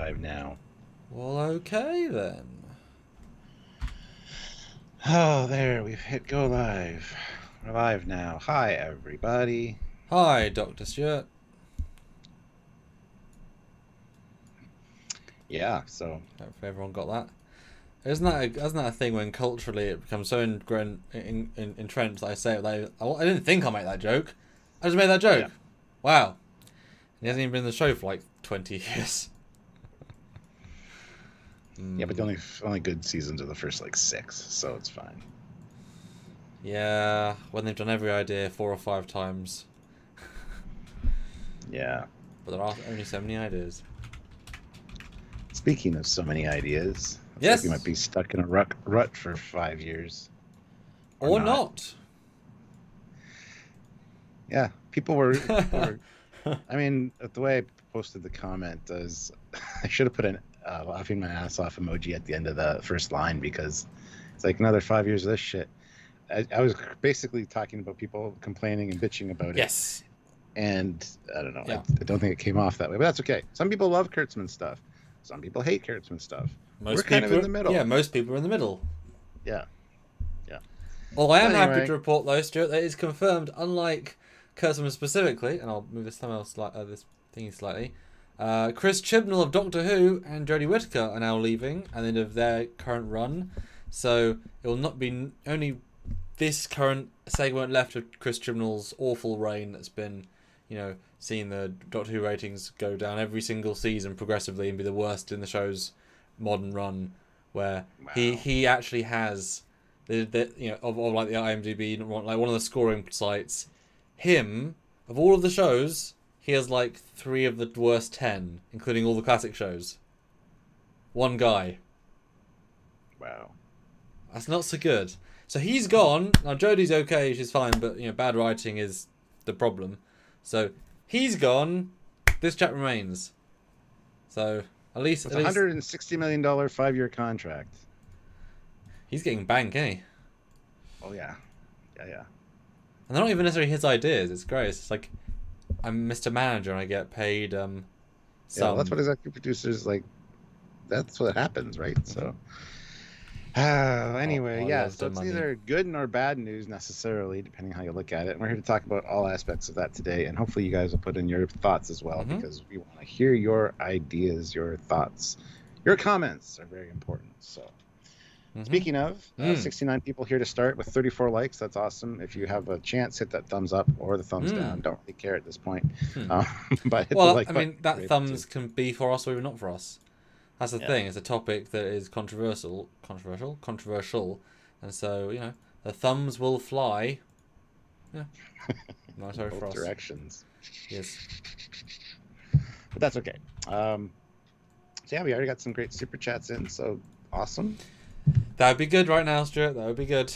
live now. Well, okay then. Oh, there, we've hit go live. We're live now. Hi, everybody. Hi, Dr. Stewart. Yeah, so... Hopefully everyone got that. Isn't that a thing when culturally it becomes so entrenched that I say it like, I didn't think I'll make that joke. I just made that joke. Yeah. Wow. He hasn't even been in the show for like 20 years. Yeah, but the only good seasons are the first, like, 6, so it's fine. Yeah, when they've done every idea 4 or 5 times. Yeah. But there are only so many ideas. Speaking of so many ideas, yes, like we might be stuck in a rut for 5 years. Or not. Yeah, people were I mean, the way I posted the comment is I should have put an laughing my ass off emoji at the end of the first line, because it's like another 5 years of this shit. I was basically talking about people complaining and bitching about it. Yes. And I don't know. Yeah. I don't think it came off that way, but that's okay. Some people love Kurtzman stuff. Some people hate Kurtzman stuff. We're kind of in the middle. Yeah, most people are in the middle. Yeah. Yeah. Well, I am happy to report, though, Stuart, that it's confirmed, unlike Kurtzman specifically, and I'll move this thingy slightly, Chris Chibnall of Doctor Who and Jodie Whittaker are now leaving at the end of their current run. So it will not be only this current segment left of Chris Chibnall's awful reign that's been, seeing the Doctor Who ratings go down every single season progressively and be the worst in the show's modern run, where he actually has of like the IMDb, like one of the scoring sites, of all of the shows, he has like 3 of the worst 10, including all the classic shows. One guy. Wow. That's not so good. So he's gone. Now Jodie's okay, she's fine, but bad writing is the problem. So he's gone. This chap remains. So at least it's $160 million 5-year contract. He's getting bank, ain't he? Oh yeah. Yeah. And they're not even necessarily his ideas. It's great. It's like, I'm Mr. Manager and I get paid some. Yeah, well, that's what executive producers like. That's what happens, right? So anyway, so it's neither good nor bad news necessarily, depending on how you look at it. And we're here to talk about all aspects of that today, and hopefully you guys will put in your thoughts as well, because we want to hear your ideas, your thoughts. Your comments are very important. So speaking of, 69 people here to start with 34 likes. That's awesome. If you have a chance, hit that thumbs up or the thumbs down. Don't really care at this point. But hit the like button. That thumbs can be for us or even not for us. That's the thing. It's a topic that is controversial, and so the thumbs will fly. Yeah, nice both for us. Directions. Yes, but that's okay. So yeah, we already got some great super chats in. So awesome. That would be good right now, Stuart. That would be good.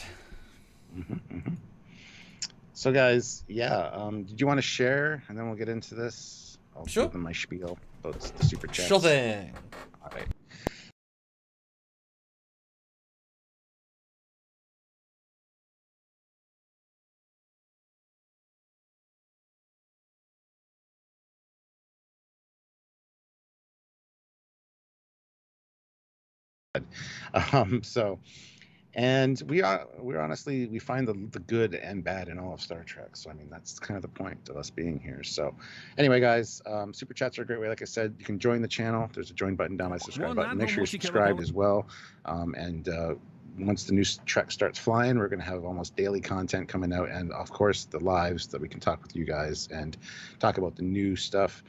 So guys, did you want to share, and then we'll get into this? I'll give them my spiel about the super chats. Sure thing. All right. We're honestly, we find the good and bad in all of Star Trek. So I mean, that's kind of the point of us being here. So anyway, guys, super chats are a great way. Like I said, you can join the channel. There's a join button down by subscribe button. Make sure you're subscribed as well. Once the new Trek starts flying, we're going to have almost daily content coming out, and of course the lives that we can talk with you guys and talk about the new stuff.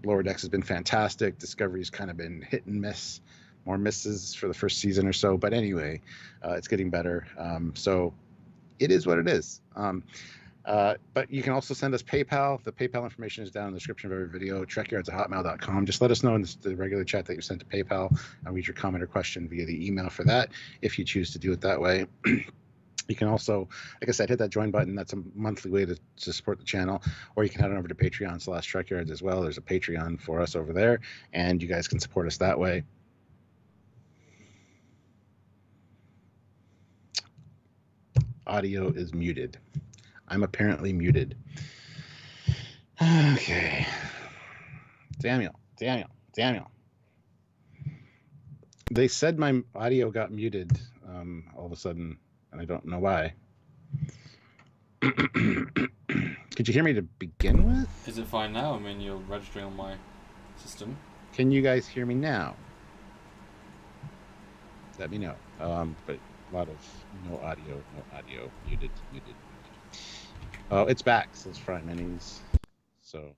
Lower Decks has been fantastic. Discovery's kind of been hit and miss. More misses for the first season or so, but anyway, it's getting better. So it is what it is. But you can also send us PayPal. The PayPal information is down in the description of every video. Trekyards@hotmail.com. Just let us know in the regular chat that you sent to PayPal. I'll read your comment or question via the email for that, if you choose to do it that way. You can also, like I said, hit that join button. That's a monthly way to support the channel. Or you can head on over to Patreon/Trekyards as well. There's a Patreon for us over there, and you guys can support us that way. Audio is muted. I'm apparently muted. Okay. Daniel. They said my audio got muted all of a sudden, and I don't know why. Could you hear me to begin with? Is it fine now? I mean, you're registering on my system. Can you guys hear me now? Let me know. But a lot of no audio, muted. Oh, it's back, says Fry Minis. So,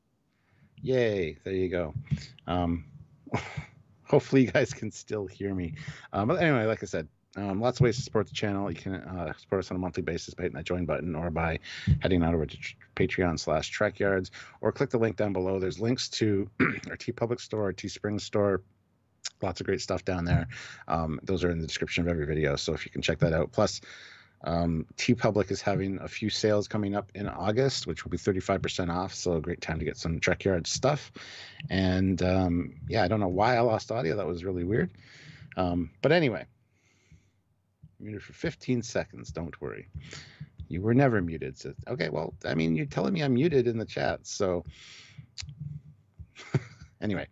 yay, there you go. Hopefully you guys can still hear me. But anyway, like I said, lots of ways to support the channel. You can support us on a monthly basis by hitting that join button or by heading on over to Patreon/Trekyards, or click the link down below. There's links to our TeePublic store, our Teespring store. Lots of great stuff down there. Those are in the description of every video, so if you can check that out. Plus, TeePublic is having a few sales coming up in August, which will be 35% off, so a great time to get some Trekyards stuff. And yeah, I don't know why I lost audio. That was really weird. But anyway, muted for 15 seconds. Don't worry. You were never muted. So, okay, well, I mean, you're telling me I'm muted in the chat, so anyway.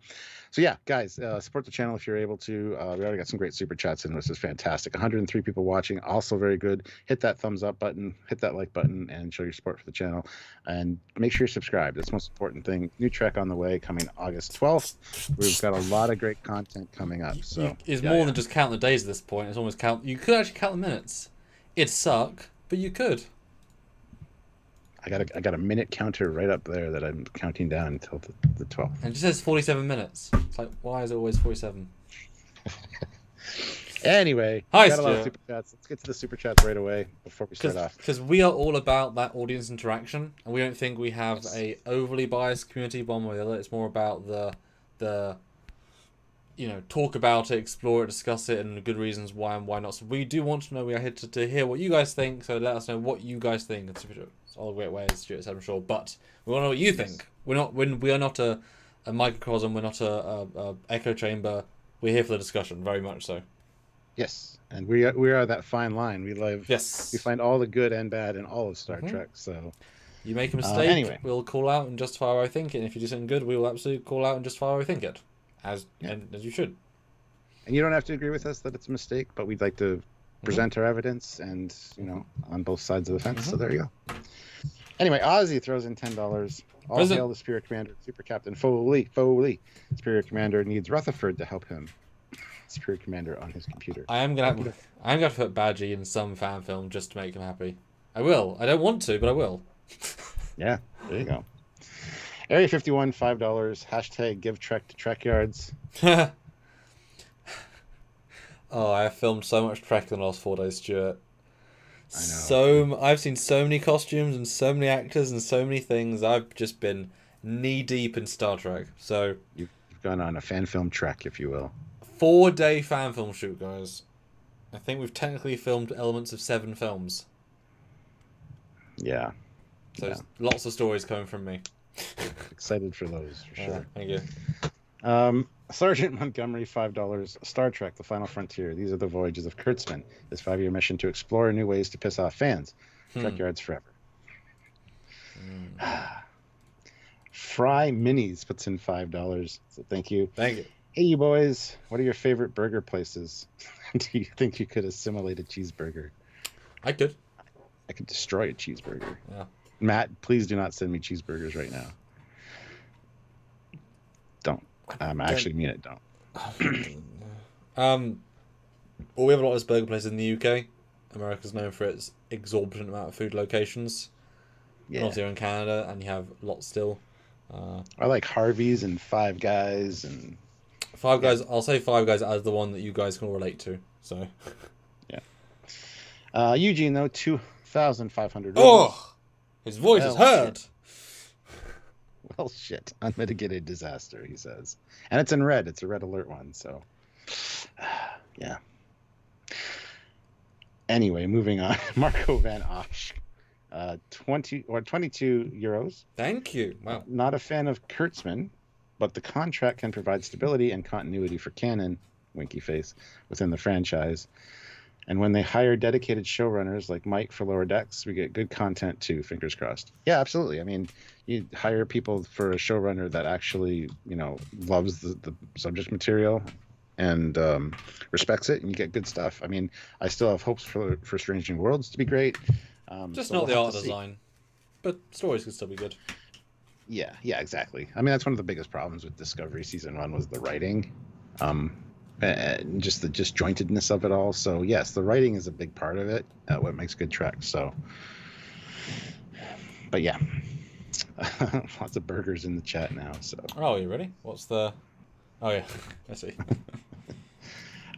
So yeah, guys, support the channel if you're able to. We already got some great super chats in, which is fantastic. 103 people watching, also very good. Hit that thumbs up button, hit that like button, and show your support for the channel. And make sure you're subscribed. That's the most important thing. New Trek on the way, coming August 12th. We've got a lot of great content coming up. So it's more than just count the days at this point. It's almost count. You could actually count the minutes. It'd suck, but you could. I got a minute counter right up there that I'm counting down until the 12th. And it just says 47 minutes. It's like, why is it always 47? Anyway, hi, got a lot of super chats. Let's get to the super chats right away before we start off. Because we are all about that audience interaction, and we don't think we have a overly biased community one way or the other. It's more about the you know, talk about it, explore it, discuss it, and the good reasons why and why not. So we do want to know. We are here to hear what you guys think. So let us know what you guys think. It's all great ways, Stuart said, I'm sure. But we want to know what you think. We are not a microcosm. We're not a echo chamber. We're here for the discussion, very much so. Yes, and we are that fine line. We live. Yes. We find all the good and bad in all of Star Trek. So you make a mistake, anyway, we'll call out and justify why we think it. And if you do something good, we will absolutely call out and justify why we think it. As you should. And you don't have to agree with us that it's a mistake, but we'd like to present our evidence, and you know, on both sides of the fence. So there you go. Anyway, Ozzy throws in $10. All hail the Superior Commander, Super Captain Foley. Superior Commander needs Rutherford to help him. Superior Commander on his computer. I'm gonna put Badgie in some fan film just to make him happy. I will. I don't want to, but I will. Yeah, there you go. Area 51, $5. Hashtag give Trek to Trekyards. Oh, I have filmed so much Trek in the last 4 days, Stuart. I know. I've seen so many costumes and so many actors and so many things. I've just been knee deep in Star Trek. So you've gone on a fan film trek, if you will. 4-day fan film shoot, guys. I think we've technically filmed elements of 7 films. Yeah. So lots of stories coming from me. Excited for those, for sure. Thank you. Sergeant Montgomery, $5. Star Trek: The Final Frontier. These are the voyages of Kurtzman. His 5-year mission to explore new ways to piss off fans. Trekyards forever. Fry Minis puts in $5. So thank you. Thank you. Hey, you boys. What are your favorite burger places? Do you think you could assimilate a cheeseburger? I could. I could destroy a cheeseburger. Yeah. Matt, please do not send me cheeseburgers right now. Don't. I actually mean it. Don't. Well, we have a lot of burger places in the UK. America's known for its exorbitant amount of food locations. Yeah. And also you're in Canada, and you have lots still. I like Harvey's and Five Guys and. Five Guys. I'll say Five Guys as the one that you guys can all relate to. So. Yeah. Eugene though, 2,500. Oh. His voice is heard. Shit. Well, shit. Unmitigated disaster, he says. And it's in red. It's a red alert one, so... yeah. Anyway, moving on. Marco Van Osh. 22 euros. Thank you. Wow. Not a fan of Kurtzman, but the contract can provide stability and continuity for canon, winky face, within the franchise. And when they hire dedicated showrunners like Mike for Lower Decks, we get good content too, fingers crossed. Yeah, absolutely. I mean, you hire people for a showrunner that actually, you know, loves the subject material. and respects it, and you get good stuff. I mean, I still have hopes for Strange New Worlds to be great. Just So not we'll the have art to see. design, but stories could still be good. Yeah, exactly. I mean, that's one of the biggest problems with Discovery season 1 was the writing, and just the disjointedness of it all. So yes, the writing is a big part of it. What makes good Trek. So, but yeah, lots of burgers in the chat now. So. Oh, are you ready? What's the? Oh yeah, I see.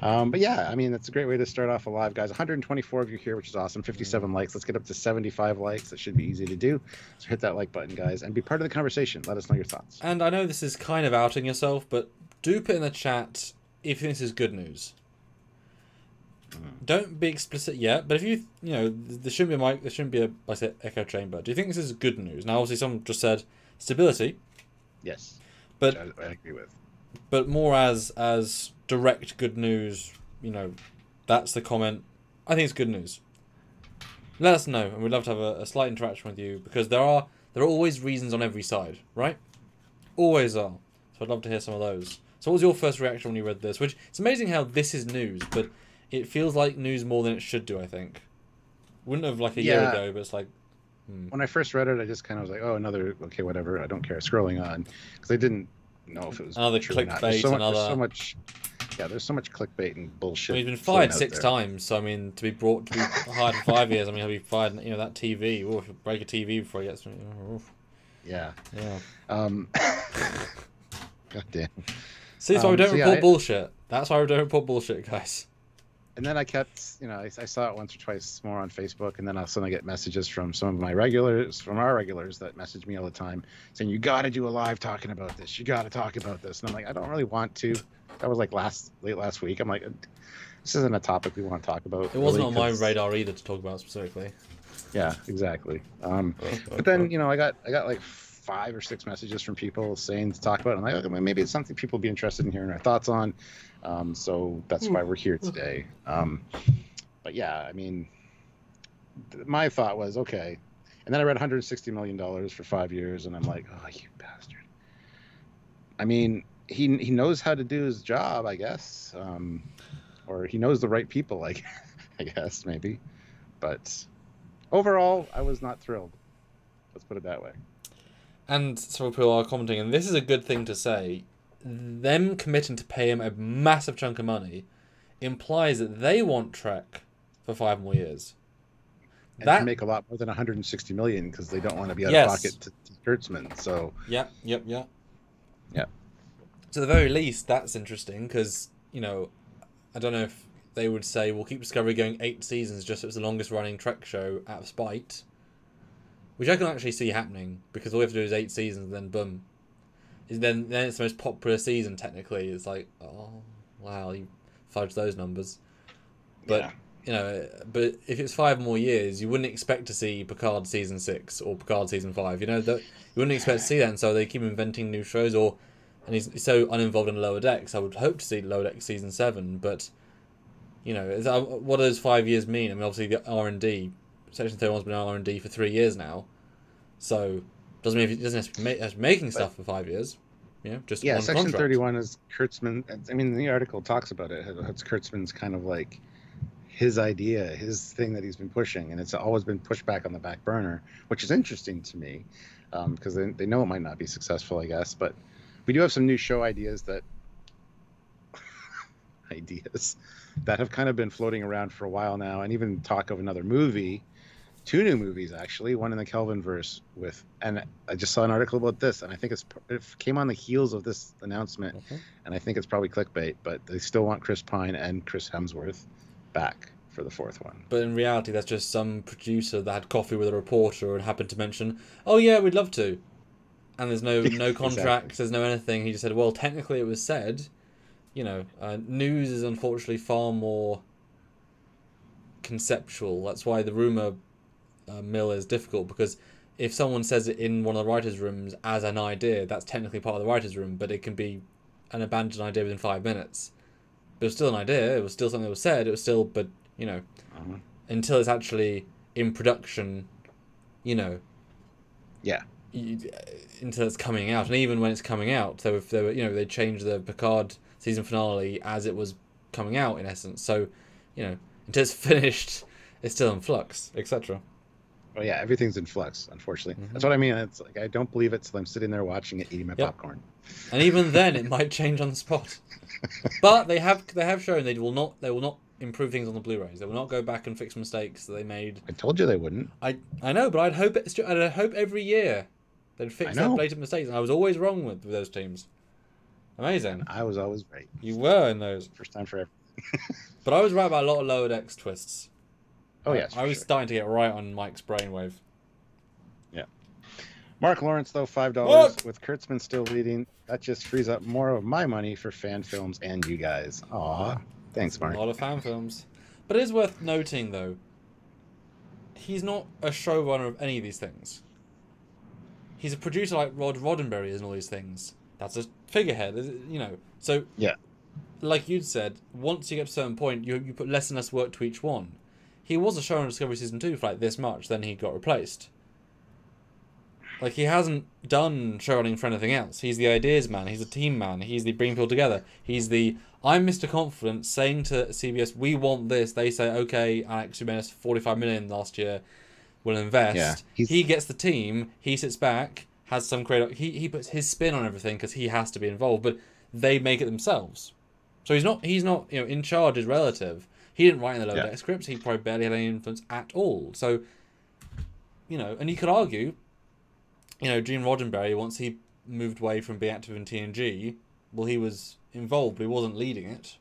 But yeah, I mean, that's a great way to start off a live, guys. 124 of you here, which is awesome. 57 likes. Let's get up to 75 likes. That should be easy to do. So hit that like button, guys, and be part of the conversation. Let us know your thoughts. And I know this is kind of outing yourself, but do put in the chat if this is good news. Don't be explicit yet, but if you know, there shouldn't be a mic, there shouldn't be a, I said, echo chamber. Do you think this is good news? Now, obviously, someone just said stability. Yes, but I agree with. But more as direct good news, you know, that's the comment. I think it's good news. Let us know, and we'd love to have a slight interaction with you, because there are always reasons on every side, right? Always are. So I'd love to hear some of those. So what was your first reaction when you read this? Which, it's amazing how this is news, but it feels like news more than it should do, I think. Wouldn't have like a year ago, but it's like... When I first read it, I just kind of was like, oh, another, okay, whatever, I don't care. Scrolling on, because I didn't know if it was another true or not. clickbait, There's so much clickbate and bullshit. I mean, he's been fired 6 times, so I mean, to be hired for 5 years, I mean, he'll be fired. You know, that TV. Oh, if you break a TV before he gets. Yeah. God damn. See, that's why we don't report bullshit. That's why we don't report bullshit, guys. And then I kept, you know, I saw it once or twice more on Facebook, and then all of a sudden I get messages from some of my regulars, from our regulars that message me all the time saying, you got to do a live talking about this. You got to talk about this. And I'm like, I don't really want to. That was like late last week. I'm like, this isn't a topic we want to talk about. It wasn't on my radar either to talk about specifically. Yeah, exactly. But then, you know, I got like 5 or 6 messages from people saying to talk about it. I'm like, okay, well, maybe it's something people would be interested in hearing our thoughts on. So that's why we're here today. But yeah, I mean, my thought was, okay. And then I read $160 million for 5 years, and I'm like, oh, you bastard. I mean, he knows how to do his job, I guess. Or he knows the right people, like, I guess, maybe. But overall, I was not thrilled. Let's put it that way. And several people are commenting, and this is a good thing to say, them committing to pay him a massive chunk of money implies that they want Trek for 5 more years. And to make a lot more than 160 million, because they don't want to be out of pocket to Kurtzman. So yeah. So at the very least, that's interesting, because, you know, I don't know if they would say we'll keep Discovery going 8 seasons just so it's the longest running Trek show out of spite, which I can actually see happening, because all we have to do is 8 seasons, and then boom. Then it's the most popular season, technically. It's like, oh, wow, you fudged those numbers. But, you know, but if it's 5 more years, you wouldn't expect to see Picard season 6 or Picard season 5. You know, you wouldn't expect to see that, and so they keep inventing new shows. And he's so uninvolved in Lower Decks, I would hope to see Lower Decks season 7, but, you know, what does 5 years mean? I mean, obviously the R&D, Section 31's been on R&D for 3 years now, so doesn't mean it doesn't have to be making stuff for 5 years. You know, just one Section contract. 31 is Kurtzman. I mean, the article talks about it. It's Kurtzman's kind of like his idea, his thing that he's been pushing, and it's always been pushed back on the back burner, which is interesting to me, because they know it might not be successful, I guess. But we do have some new show ideas that have kind of been floating around for a while now, and even talk of another movie. 2 new movies, actually, one in the Kelvinverse and I just saw an article about this, and I think it came on the heels of this announcement, and I think it's probably clickbait, but they still want Chris Pine and Chris Hemsworth back for the 4th one. But in reality, that's just some producer that had coffee with a reporter and happened to mention, oh yeah, we'd love to. And there's no contract, exactly. There's no anything. He just said, well, technically it was said. You know, news is unfortunately far more conceptual. That's why the rumour mill is difficult, because if someone says it in one of the writers' rooms as an idea, that's technically part of the writers' room, but it can be an abandoned idea within 5 minutes. But it was still an idea, it was still something that was said, it was still, but, you know, until it's actually in production, you know, until it's coming out. And even when it's coming out, so if they were, you know, they changed the Picard season finale as it was coming out, in essence. So, you know, until it's finished, it's still in flux, etc. Oh yeah, everything's in flux, unfortunately. That's what I mean. It's like I don't believe it till I'm sitting there watching it, eating my popcorn. And even then, it might change on the spot. But they have shown they will not improve things on the Blu-rays. They will not go back and fix mistakes that they made. I told you they wouldn't. I know, but I'd hope every year they'd fix their blatant mistakes. And I was always wrong with those teams. Amazing. I was always right. You were in those. First time for everything. But I was right about a lot of Lower Decks twists. Oh yes, I was starting to get right on Mike's brainwave. Yeah. Mark Lawrence though, $5 with Kurtzman still leading. That just frees up more of my money for fan films and you guys. Aw, thanks, Mark. A lot of fan films, but it is worth noting though. He's not a showrunner of any of these things. He's a producer like Rod Roddenberry is and all these things. That's a figurehead, you know. So yeah, like you'd said, once you get to a certain point, you put less and less work to each one. He was a showrunner of Discovery Season 2 for like this much, then he got replaced. Like, he hasn't done showrunning for anything else. He's the ideas man, he's a team man, he's the bring people together. He's the, I'm Mr. Confident, saying to CBS, we want this. They say, okay, Alex, you made us $45 million last year, we'll invest. Yeah, he gets the team, he sits back, has some creative, he puts his spin on everything because he has to be involved, but they make it themselves. So he's not you know, in charge is relative. He didn't write in the Lower Deck scripts. He probably barely had any influence at all. So, you know, and you could argue, you know, Gene Roddenberry, once he moved away from being active in TNG, well, he was involved, but he wasn't leading it.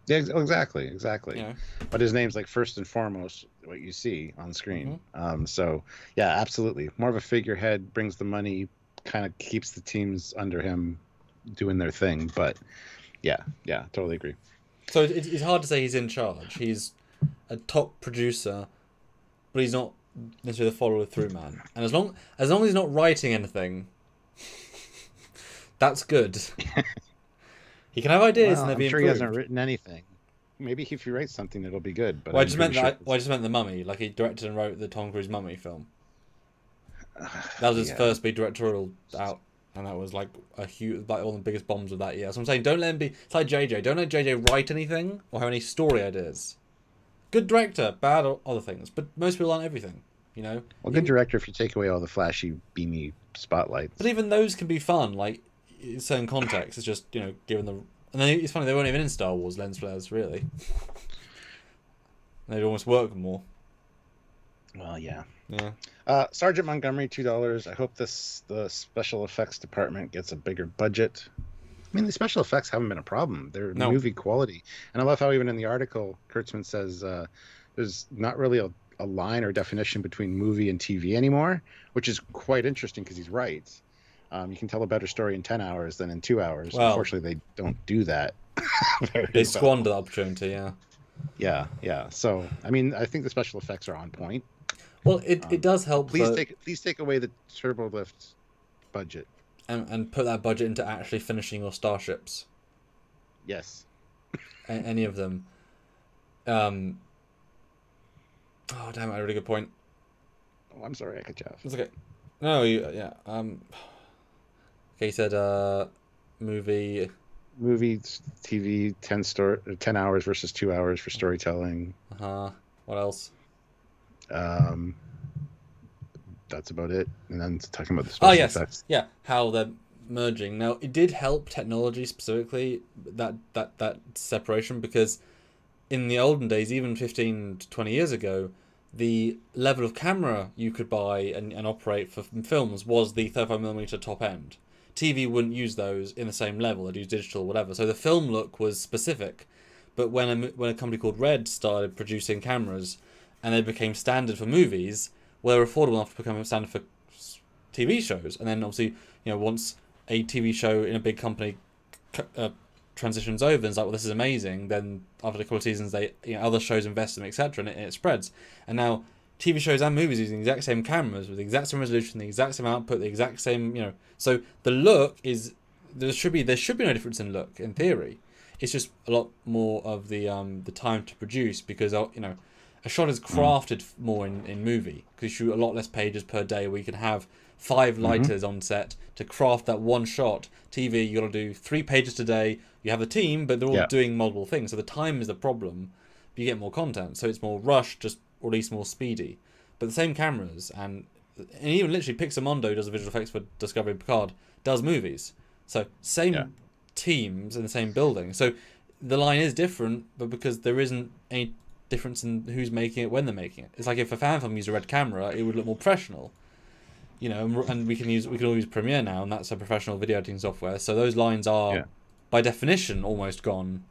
Yeah, exactly. You know? But his name's like first and foremost what you see on screen. Mm-hmm. So, yeah, absolutely. More of a figurehead, brings the money, kind of keeps the teams under him doing their thing. But, yeah, totally agree. So it's hard to say he's in charge. He's a top producer, but he's not necessarily the follow-through man. And as long as he's not writing anything, that's good. He can have ideas and they'll be improved. I'm sure he hasn't written anything. Maybe if he writes something, it'll be good. But I just meant The Mummy. Like, he directed and wrote the Tom Cruise Mummy film. That was his first big directorial out. And that was like a huge, like one of the biggest bombs of that year. So I'm saying, don't let him be. It's like JJ. Don't let JJ write anything or have any story ideas. Good director, bad or other things, but most people aren't everything. You know. Well, good director if you take away all the flashy, beamy spotlights. But even those can be fun. Like in certain contexts, it's just, you know, given the. And then it's funny, they weren't even in Star Wars lens flares really. They'd almost work more. Well, yeah. Yeah. Sergeant Montgomery, $2. I hope the special effects department gets a bigger budget. I mean, the special effects haven't been a problem. They're movie quality. And I love how even in the article, Kurtzman says there's not really a line or definition between movie and TV anymore, which is quite interesting because he's right. You can tell a better story in 10 hours than in 2 hours. Well, unfortunately, they don't do that. They squander the opportunity, yeah. Yeah. So, I mean, I think the special effects are on point. Well, it does help. Please take away the turbo lift budget and put that budget into actually finishing your starships. Yes. Any of them. Oh damn! I had a really good point. Oh, I'm sorry, I cut you off. It's okay. No, yeah. Okay, you said movie, TV, 10 hours versus 2 hours for storytelling. What else? That's about it. And then talking about the special effects. Yeah, how they're merging. Now, it did help technology specifically, that separation, because in the olden days, even 15 to 20 years ago, the level of camera you could buy and operate for films was the 35mm top end. TV wouldn't use those in the same level. They'd use digital, whatever. So the film look was specific. But when a company called Red started producing cameras and they became standard for movies, well, they were affordable enough to become standard for TV shows. And then obviously, you know, once a TV show in a big company transitions over and it's like, well, this is amazing, then after a couple of seasons, other shows invest in them, etc., and it spreads. And now TV shows and movies using the exact same cameras with the exact same resolution, the exact same output, the exact same, you know. So the look is there should be no difference in look in theory. It's just a lot more of the time to produce because, you know, a shot is crafted more in movie because you shoot a lot less pages per day. Where you can have 5 lighters on set to craft that one shot. TV, you got to do 3 pages today. You have a team, but they're all Yeah. doing multiple things. So the time is the problem. But you get more content, so it's more rushed, just or at least more speedy. But the same cameras and even literally Pixamondo does the visual effects for Discovery and Picard, does movies. So same teams in the same building. So the line is different, but because there isn't any difference in who's making it when they're making it. It's like if a fan film used a red camera, it would look more professional. You know, and we can all use Premiere now, and that's a professional video editing software. So those lines are, by definition, almost gone.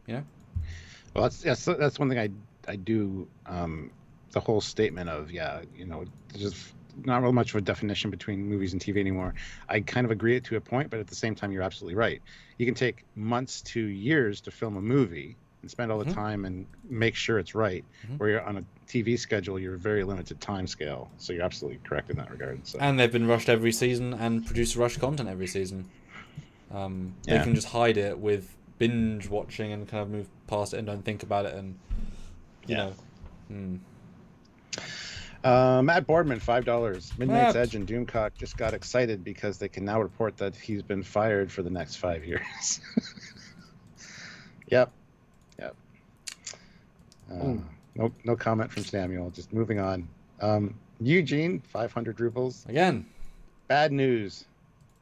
You know. Well, that's one thing I do. The whole statement of there's just not real much of a definition between movies and TV anymore. I kind of agree to a point, but at the same time, you're absolutely right. You can take months to years to film a movie and spend all the time and make sure it's right. Where you're on a TV schedule, you're a very limited time scale. So you're absolutely correct in that regard. So. And they've been rushed every season and produce rushed content every season. They can just hide it with binge watching and kind of move past it and don't think about it and you know. Matt Boardman, $5. Midnight's Edge and Doomcock just got excited because they can now report that he's been fired for the next 5 years. Yep. No comment from Samuel. Just moving on. Eugene, 500 rubles. Again. Bad news.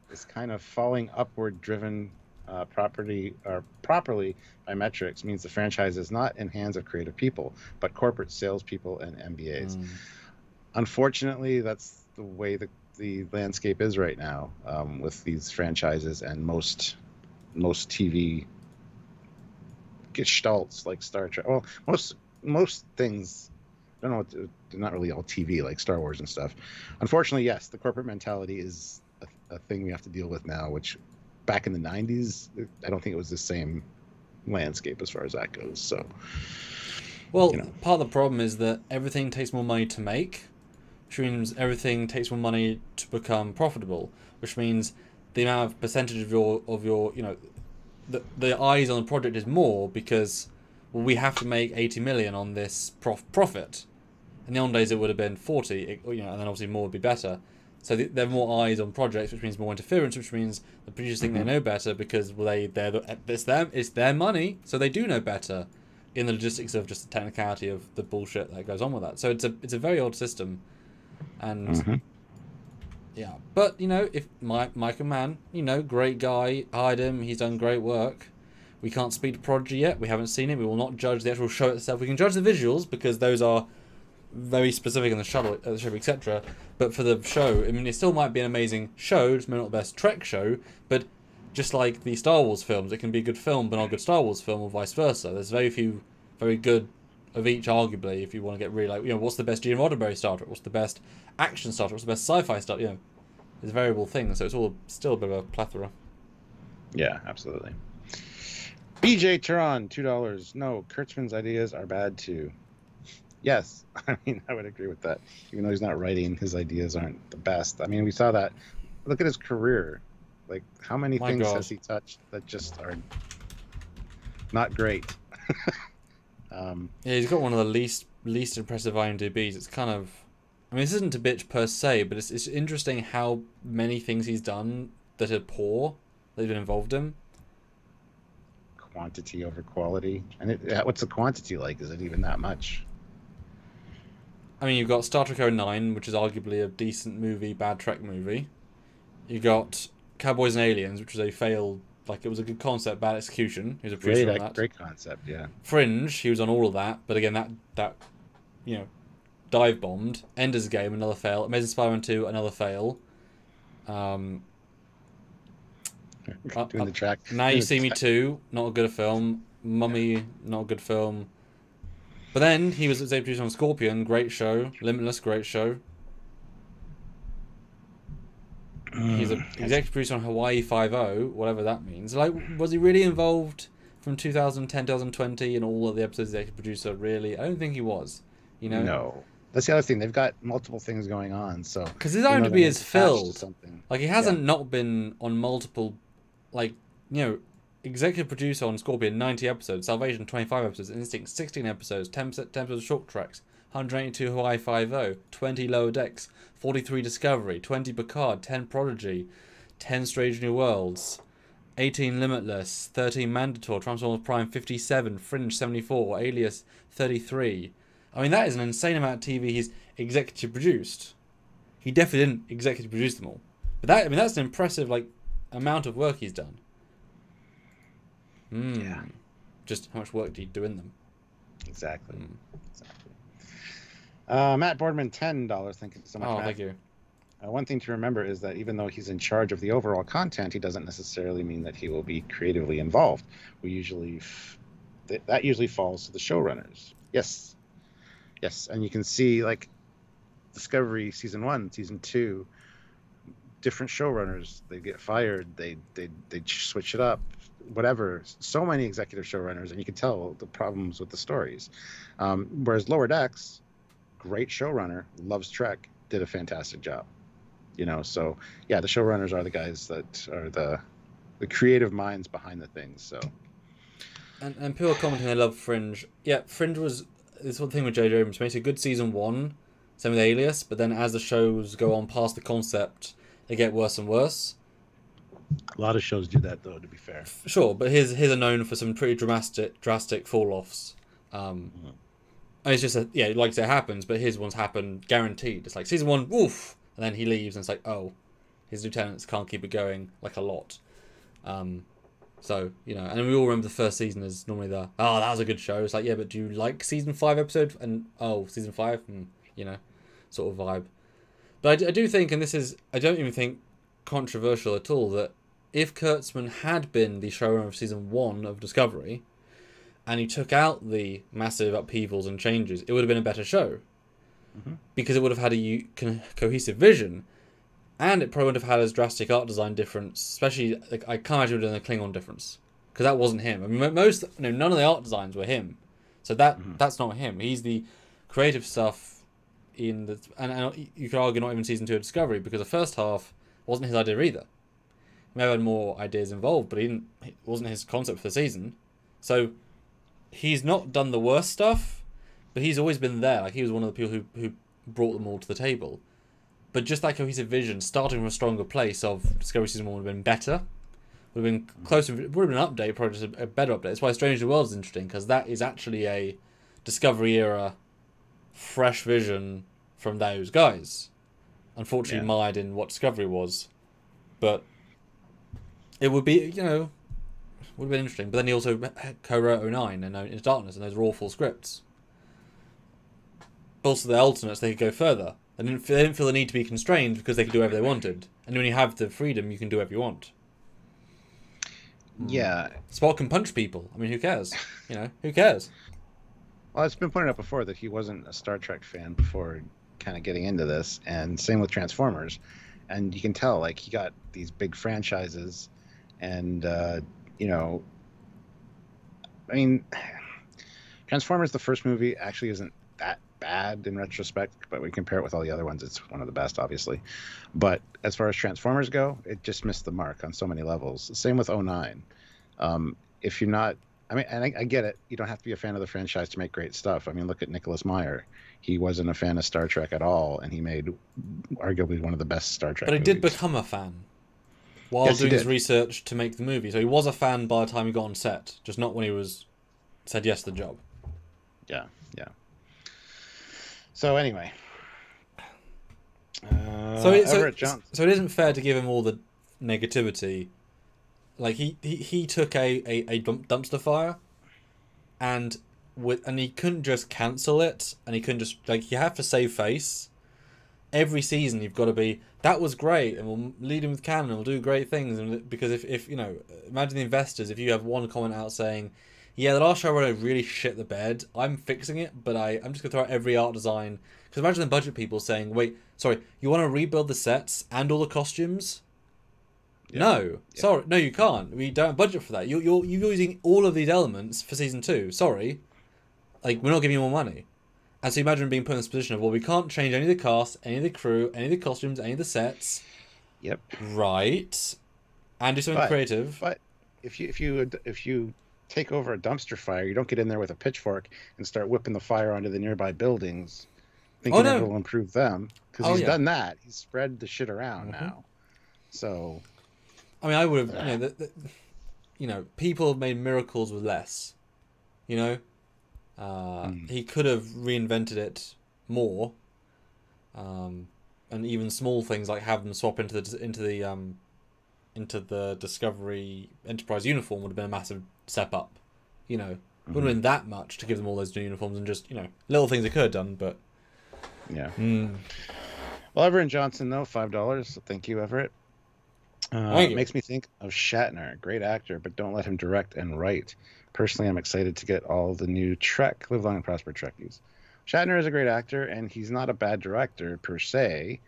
This kind of falling upward driven properly by metrics means the franchise is not in hands of creative people, but corporate salespeople and MBAs. Unfortunately, that's the way the landscape is right now with these franchises and most TV gestalts like Star Trek. Well, most things, I don't know, they're not really all TV like Star Wars and stuff. Unfortunately, yes, the corporate mentality is a thing we have to deal with now, which back in the 90s, I don't think it was the same landscape as far as that goes. So, well, part of the problem is that everything takes more money to make, which means everything takes more money to become profitable, which means the amount of percentage of your the eyes on the project is more because we have to make 80 million on this profit. In the old days, it would have been 40, and then obviously more would be better. So there are more eyes on projects, which means more interference, which means the producers think they know better because it's their money, so they do know better in the logistics of just the technicality of the bullshit that goes on with that. So it's a very odd system, and but if Michael Mann, great guy, hired him, he's done great work. We can't speak to Prodigy yet. We haven't seen it. We will not judge the actual show itself. We can judge the visuals because those are very specific in the show, etc. But for the show, I mean, it still might be an amazing show. It's maybe not the best Trek show, but just like the Star Wars films, it can be a good film but not a good Star Wars film, or vice versa. There's very few very good of each, arguably, if you want to get really what's the best Gene Roddenberry Star Trek? What's the best action Star Trek? What's the best sci-fi Star Trek? There's variable things, so it's all still a bit of a plethora. Yeah, absolutely. BJ Turon, $2. No, Kurtzman's ideas are bad too. Yes, I mean, I would agree with that. Even though he's not writing, his ideas aren't the best. I mean, we saw that. Look at his career. Like, how many things has he touched that just are not great? He's got one of the least impressive IMDb's. It's kind of... I mean, this isn't to bitch per se, but it's interesting how many things he's done that are poor, that he's been involved in. Quantity over quality. And what's the quantity like? Is it even that much? I mean, you've got Star Trek 09, which is arguably a decent movie, bad Trek movie. You got Cowboys and Aliens, which was a failed, it was a good concept, bad execution. He was a producer on that. Great concept, yeah. Fringe, he was on all of that, but again, that dive bombed. Ender's Game, another fail. Amazing Spider-Man 2, another fail. Doing the track. Now You See Me 2, not a good film. Mummy, not a good film. But then he was executive producer on Scorpion, great show. Limitless, great show. He's an executive producer on Hawaii 5-0, whatever that means. Was he really involved from 2010 to 2020 in all of the episodes as executive producer? Really, I don't think he was. No. That's the other thing. They've got multiple things going on, so because his IMDb is filled. He hasn't not been on multiple, executive producer on Scorpion, 90 episodes, Salvation, 25 episodes, Instinct, 16 episodes, 10 episodes of short tracks, 182 Hawaii 5-0, 20 Lower Decks, 43 Discovery, 20 Picard, 10 Prodigy, 10 Strange New Worlds, 18 Limitless, 13 Mandator, Transformers Prime 57, Fringe 74, Alias 33. I mean, that is an insane amount of TV he's executive produced. He definitely didn't executive produce them all. But that, I mean, that's an impressive, like, amount of work he's done. Yeah. Just how much work do you do in them? Exactly. Exactly. Matt Boardman, $10. Thank you so much, Matt. Thank you. One thing to remember is that even though he's in charge of the overall content, he doesn't necessarily mean that he will be creatively involved. That usually falls to the showrunners. Yes, and you can see like Discovery season 1, season 2, different showrunners. They get fired. They switch it up. Whatever. So many executive showrunners, and you can tell the problems with the stories. Whereas Lower Decks, great showrunner, loves Trek, did a fantastic job. So yeah, the showrunners are the guys that are the creative minds behind the things. So, and people are commenting they love Fringe. Yeah, Fringe was this one thing with J.J. Abrams. Makes a good season 1, same with Alias, but then as the shows go on past the concept, they get worse and worse. A lot of shows do that, though. To be fair, sure, but his are known for some pretty drastic fall-offs. And it's just like I say, it happens, but his ones happen guaranteed. It's like season 1, woof. And then he leaves, and it's like, oh, his lieutenants can't keep it going like a lot. So, and we all remember the first season is normally that was a good show. It's like, yeah, but do you like season 5 episode? And, season 5? Sort of vibe. But I do think, and I don't even think controversial at all, that if Kurtzman had been the showrunner of season 1 of Discovery, and he took out the massive upheavals and changes, it would have been a better show. Because it would have had a cohesive vision, and it probably would have had as drastic art design difference. Especially, I can't imagine doing a Klingon difference because that wasn't him. I mean, none of the art designs were him, so that's not him. He's the creative stuff in the, and you could argue not even season 2 of Discovery because the first half wasn't his idea either. He may have had more ideas involved, but it wasn't his concept for the season. So he's not done the worst stuff. But he's always been there. Like, he was one of the people who brought them all to the table. But just that cohesive vision, starting from a stronger place of Discovery Season 1 would have been better. Would have been closer. Would have been an update, probably just a better update. That's why Strange New World is interesting, because that is actually a Discovery era fresh vision from those guys. Unfortunately, mired in what Discovery was. But it would be, would have been interesting. But then he also co-wrote 09 and Into Darkness, and those were awful scripts. Also, the alternates, they could go further. They didn't feel the need to be constrained because they could do whatever they wanted. And when you have the freedom, you can do whatever you want. Yeah. Spock can punch people. I mean, who cares? Who cares? Well, it's been pointed out before that he wasn't a Star Trek fan before kind of getting into this, and same with Transformers. And you can tell, like, he got these big franchises, and, I mean, Transformers, the first movie, actually isn't that bad in retrospect, but we compare it with all the other ones, it's one of the best, obviously. But as far as Transformers go, it just missed the mark on so many levels. Same with 09. If you're not, I mean, and I get it, you don't have to be a fan of the franchise to make great stuff. I mean, look at Nicholas Meyer. He wasn't a fan of Star Trek at all, and he made arguably one of the best Star Trek movies. But he did become a fan while doing his research to make the movie. So he was a fan by the time he got on set, just not when he said yes to the job. Yeah. So anyway, so it isn't fair to give him all the negativity. Like he took a dumpster fire, and he couldn't just cancel it, and he couldn't just you have to save face. Every season you've got to be, that was great, and we'll lead him with canon, and we'll do great things, and because if imagine the investors, if you have one comment out saying, yeah, the last showrunner really shit the bed. I'm fixing it, but I'm just going to throw out every art design. Because imagine the budget people saying, wait, sorry, you want to rebuild the sets and all the costumes? Yeah. No. Yeah. Sorry, no, you can't. We don't have budget for that. You're using all of these elements for season 2. Sorry. We're not giving you more money. And so imagine being put in this position of, well, we can't change any of the cast, any of the crew, any of the costumes, any of the sets. Yep. Right. And do something creative. But if you take over a dumpster fire, you don't get in there with a pitchfork and start whipping the fire onto the nearby buildings thinking it'll improve them, because he's done that. He's spread the shit around now. So I mean, I would have people have made miracles with less. He could have reinvented it more, and even small things like have them swap into the Discovery Enterprise uniform would have been a massive step up. Wouldn't have been that much to give them all those new uniforms, and just little things they could have done, but yeah. Well, Everett Johnson though, $5. So thank you, Everett. It makes me think of Shatner, great actor, but don't let him direct and write. Personally, I'm excited to get all the new Trek, Live Long and Prosper Trekkies. Shatner is a great actor, and he's not a bad director per se.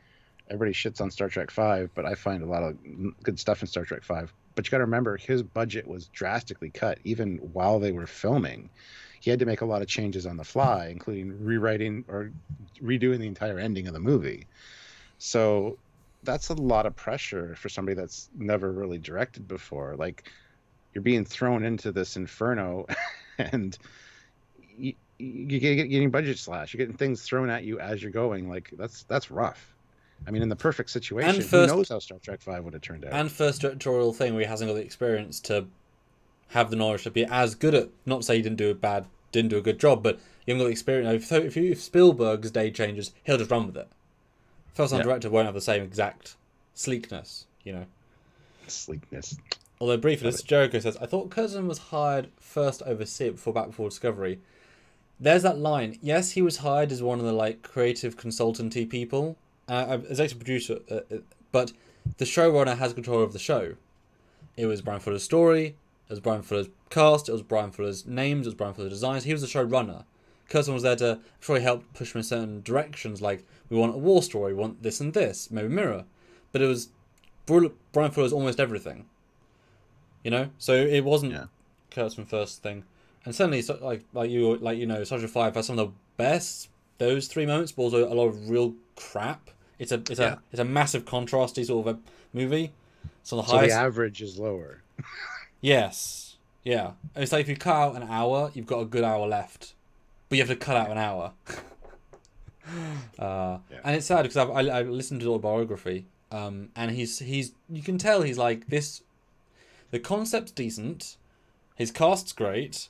Everybody shits on Star Trek V, but I find a lot of good stuff in Star Trek V. But you got to remember, his budget was drastically cut, even while they were filming. He had to make a lot of changes on the fly, including rewriting or redoing the entire ending of the movie. So that's a lot of pressure for somebody that's never really directed before. Like, you're being thrown into this inferno, and you're getting budget slash. You're getting things thrown at you as you're going. Like, that's rough. I mean, in the perfect situation, who knows how Star Trek V would have turned out? And first directorial thing where he hasn't got the experience to have the knowledge to be as good at. Not to say he didn't do a good job, but you haven't got the experience. If Spielberg's day changes, he'll just run with it. First-time director won't have the same exact sleekness, Sleekness. Although briefly, this Jericho says, I thought Kurtzman was hired first to oversee it before Discovery. There's that line. Yes, he was hired as one of the creative consultancy people, as executive producer, but the showrunner has control of the show. It was Brian Fuller's story, it was Brian Fuller's cast, it was Brian Fuller's names, it was Brian Fuller's designs. He was the showrunner. Kurtzman was there to help push him in certain directions, like we want a war story, we want this and this, maybe mirror. But it was Brian Fuller's almost everything. So it wasn't Kurtzman first thing. And certainly, Star Trek 5 has some of the best those 3 moments, but also a lot of real crap. It's a massive contrasty sort of a movie. So the average is lower. Yes, yeah. And it's like if you cut out an hour, you've got a good hour left, but you have to cut out an hour. And it's sad because I listened to the autobiography, and he's you can tell he's like this. The concept's decent, his cast's great.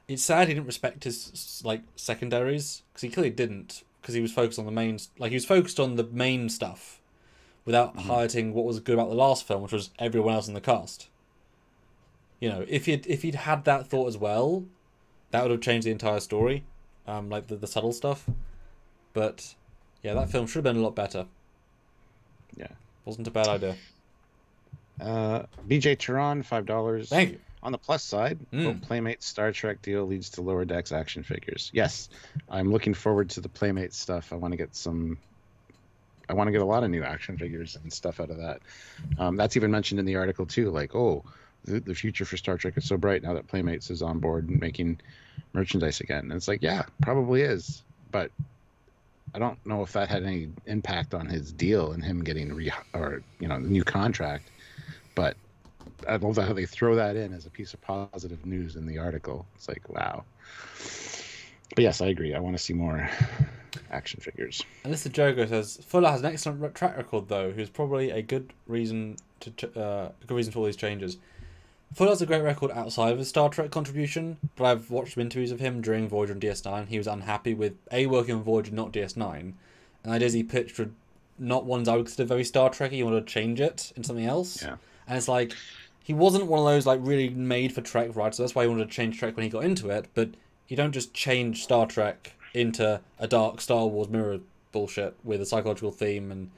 It's sad he didn't respect his secondaries, because he clearly didn't, because he was focused on the main. He was focused on the main stuff, without highlighting what was good about the last film, which was everyone else in the cast. If he'd had that thought as well, that would have changed the entire story, the subtle stuff. But yeah, that film should have been a lot better. Yeah, wasn't a bad idea. BJ Turan, $5. Thank you. On the plus side, Playmates Star Trek deal leads to Lower Decks action figures. Yes, I'm looking forward to the Playmates stuff. I want to get a lot of new action figures and stuff out of that. That's even mentioned in the article too. The future for Star Trek is so bright now that Playmates is on board and making merchandise again. And it's yeah, probably is. But I don't know if that had any impact on his deal and him getting the new contract. But I love how they throw that in as a piece of positive news in the article. It's wow. But yes, I agree. I want to see more action figures. And Mr. Jogo says Fuller has an excellent track record, though, who's probably a good reason for all these changes. Fuller has a great record outside of his Star Trek contribution, but I've watched some interviews of him during Voyager and DS9. He was unhappy with working on Voyager, not DS9, and ideas he pitched were not ones I would consider very Star Trek-y. He wanted to change it into something else. Yeah. And it's he wasn't one of those really made for Trek writers, so that's why he wanted to change Trek when he got into it. But you don't just change Star Trek into a dark Star Wars mirror bullshit with a psychological theme, and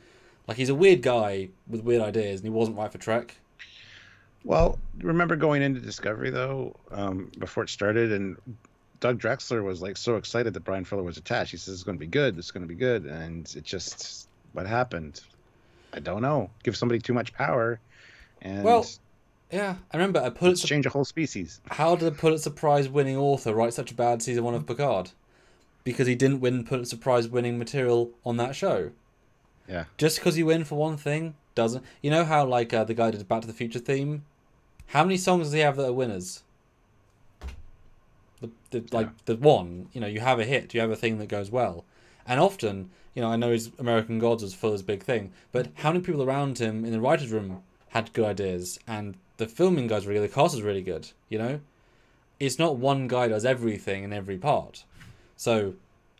he's a weird guy with weird ideas, and he wasn't right for Trek. Well, remember going into Discovery though, before it started, and Doug Drexler was so excited that Brian Fuller was attached. He says it's going to be good, and it just what happened? I don't know. Give somebody too much power. And yeah, I remember change a whole species. How did a Pulitzer Prize winning author write such a bad season 1 of Picard? Because he didn't win Pulitzer Prize winning material on that show. Yeah. Just because you win for one thing doesn't. You know how the guy did Back to the Future theme? How many songs does he have that are winners? The one. You have a hit. You have a thing that goes well, and often I know his American Gods was Fuller's big thing, but how many people around him in the writers' room had good ideas, and the filming guys really, the cast is really good. You know, it's not one guy does everything in every part. So,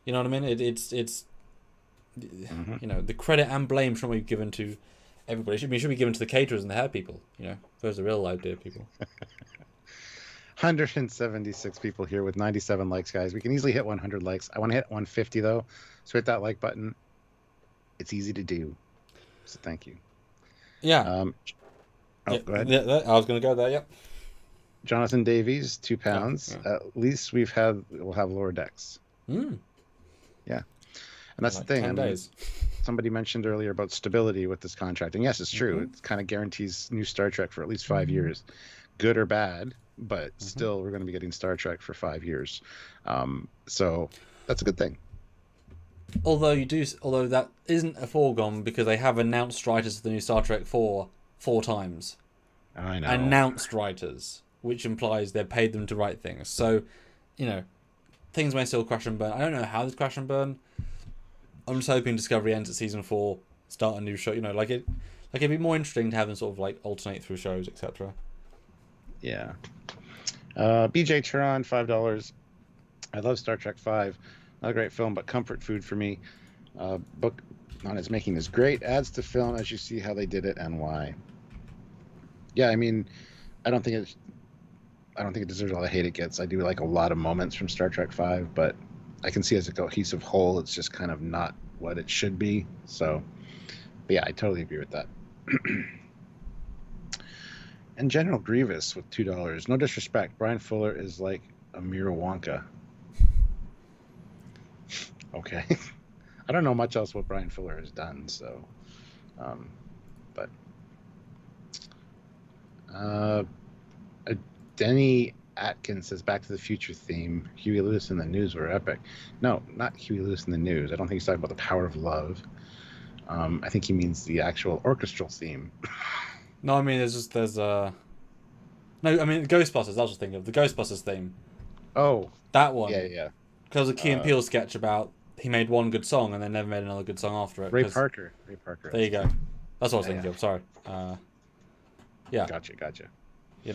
you know what I mean? It's you know, the credit and blame should be given to everybody. It should be given to the caterers and the hair people. You know, those are real idea people. 176 people here with 97 likes, guys. We can easily hit 100 likes. I want to hit 150 though, so hit that like button. It's easy to do. So thank you. Yeah. Oh, go ahead. Yeah, I was going to go there. Yep. Jonathan Davies, £2. Yeah. At least we'll have lower decks. Mm. Yeah, and that's Like the thing. 10 days. Somebody mentioned earlier about stability with this contract, and yes, it's true. It kind of guarantees new Star Trek for at least 5 years, good or bad. But still, we're going to be getting Star Trek for 5 years, so that's a good thing. Although that isn't a foregone because they have announced writers for the new Star Trek 4 times. I know. Announced writers, which implies they've paid them to write things. So, you know, things may still crash and burn. I don't know how this crash and burn. I'm just hoping Discovery ends at season 4, start a new show. You know, it'd be more interesting to have them sort of like alternate through shows, etc. Yeah. BJ Turon, $5. I love Star Trek 5. Not a great film, but comfort food for me. Book on its making is great. Adds to film as you see how they did it and why. Yeah, I mean, I don't think it deserves all the hate it gets. I do like a lot of moments from Star Trek 5, but I can see as a cohesive whole, it's just kind of not what it should be. So, but yeah, I totally agree with that. And General Grievous with $2. No disrespect, Brian Fuller is like a Mira Wonka. Okay. I don't know much else what Brian Fuller has done, so but Denny Atkins says Back to the Future theme. Huey Lewis and the News were epic. No, not Huey Lewis and the News. I don't think he's talking about The Power of Love. I think he means the actual orchestral theme. No, I mean no, I mean Ghostbusters. I was just thinking of the Ghostbusters theme. Oh, that one. Yeah. Because a Key and Peele sketch about he made one good song and then never made another good song after it. Ray Parker. There you go. That's what I was thinking of. Sorry. Yeah. Gotcha. You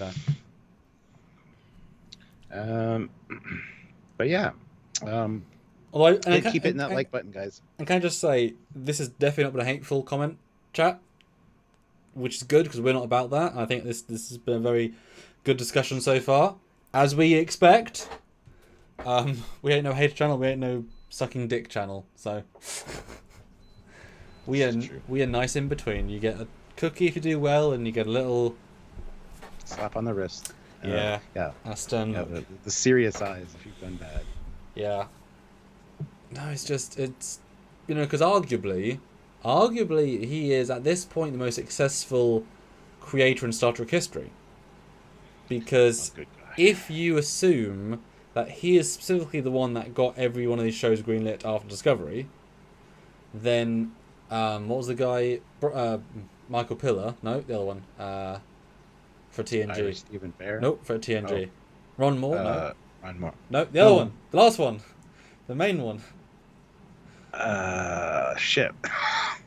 know. But yeah. Although, keep hitting that like button, guys. And can I just say, this is definitely not been a hateful comment, chat, which is good because we're not about that. And I think this has been a very good discussion so far, as we expect. We ain't no hate channel, we ain't no sucking dick channel, so we are nice in between. You get a cookie if you do well, and you get a little slap on the wrist. Yeah. And a stern the serious eyes if you've done bad. Yeah. No, it's you know, because arguably he is at this point the most successful creator in Star Trek history. Because if you assume that he is specifically the one that got every one of these shows greenlit after Discovery, then what was the guy? Michael Piller? No, the other one. For TNG. Stephen Bear? Nope, for TNG. Ron Moore? No. Ron Moore. No, the other one. The last one. The main one. Shit.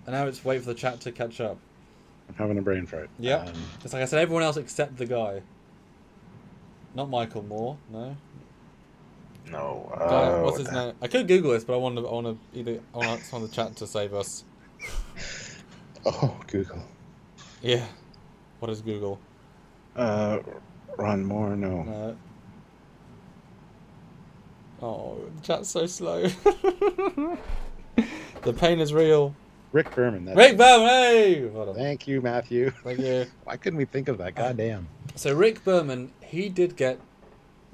And now it's wait for the chat to catch up. I'm having a brain fart. Yep. It's like I said, everyone else except the guy. Not Michael Moore, no. No. What's his name? I could Google this, but I want someone in the chat to save us. Oh, Google. Yeah. What is Google? Ron Moore, no. No. Oh, the chat's so slow. The pain is real. Rick Berman. Rick Berman, hey! Thank you, Matthew. Thank you. Why couldn't we think of that? Goddamn. So Rick Berman, he didn't get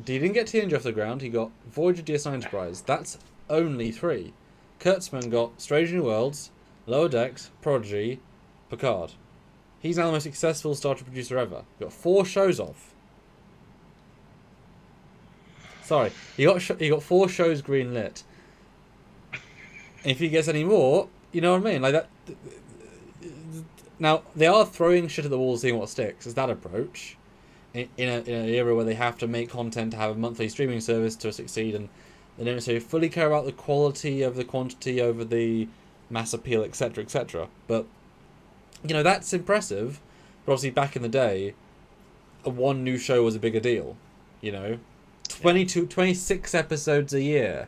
TNG off the ground. He got Voyager, DS9 Enterprise. That's only 3. Kurtzman got Strange New Worlds, Lower Decks, Prodigy, Picard. He's now the most successful Star Trek producer ever. He got 4 shows off. Sorry, he got 4 shows greenlit. If he gets any more, you know what I mean? Like that. Now they are throwing shit at the wall, seeing what sticks. Is that approach? In an era where they have to make content to have a monthly streaming service to succeed, and they don't necessarily fully care about the quality over the quantity over the mass appeal, etc., etc. But you know that's impressive. But obviously, back in the day, one new show was a bigger deal. 26 episodes a year.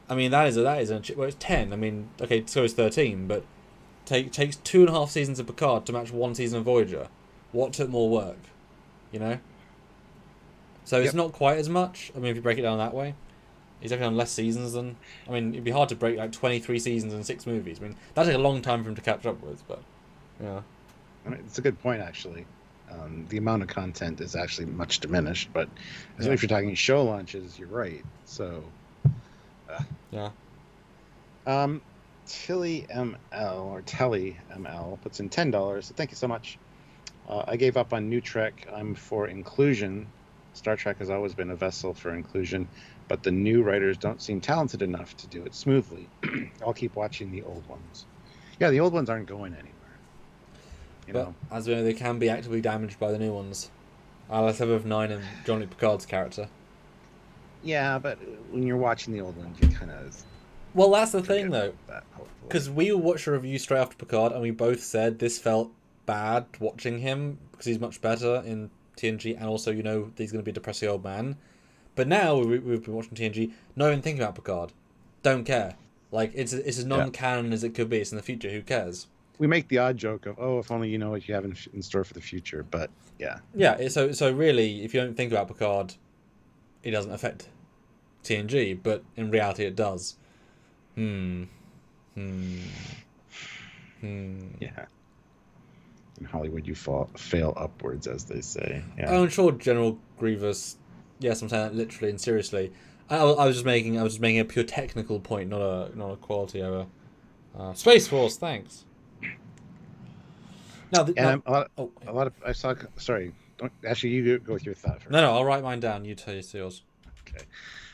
I mean, that is it's 10. I mean, okay, so it's 13, but takes 2.5 seasons of Picard to match 1 season of Voyager. What took more work? So it's not quite as much. I mean, if you break it down that way, he's definitely on less seasons than. I mean, it'd be hard to break like 23 seasons and 6 movies. I mean, that'd take a long time for him to catch up with, but yeah. I mean, it's a good point, actually. The amount of content is actually much diminished, but if you're talking show launches, you're right. So, yeah. Tilly ML puts in $10. So thank you so much. I gave up on New Trek. I'm for inclusion. Star Trek has always been a vessel for inclusion, but the new writers don't seem talented enough to do it smoothly. I'll keep watching the old ones. Yeah, the old ones aren't going anywhere. But as we know, they can be actively damaged by the new ones. ILS-759 and Jean-Luc Picard's character. Yeah, but when you're watching the old ones, you kind of... Well, that's the thing, though. Because we watched a review straight after Picard, and we both said this felt bad watching him, because he's much better in TNG, and also, he's going to be a depressing old man. But now, we've been watching TNG, not even thinking about Picard. Don't care. Like, it's as non-canon as it could be. It's in the future. Who cares? We make the odd joke of, if only you know what you have in store for the future, but yeah. Yeah, so really, if you don't think about Picard, it doesn't affect TNG, but in reality it does. Yeah. In Hollywood, you fail upwards, as they say. Yeah. I'm sure General Grievous, yes, I'm saying that literally and seriously. I was just making a pure technical point, not a quality error. Space Force, thanks. I saw. Sorry, actually, you go with your thought first. No, I'll write mine down. You tell us yours. Okay.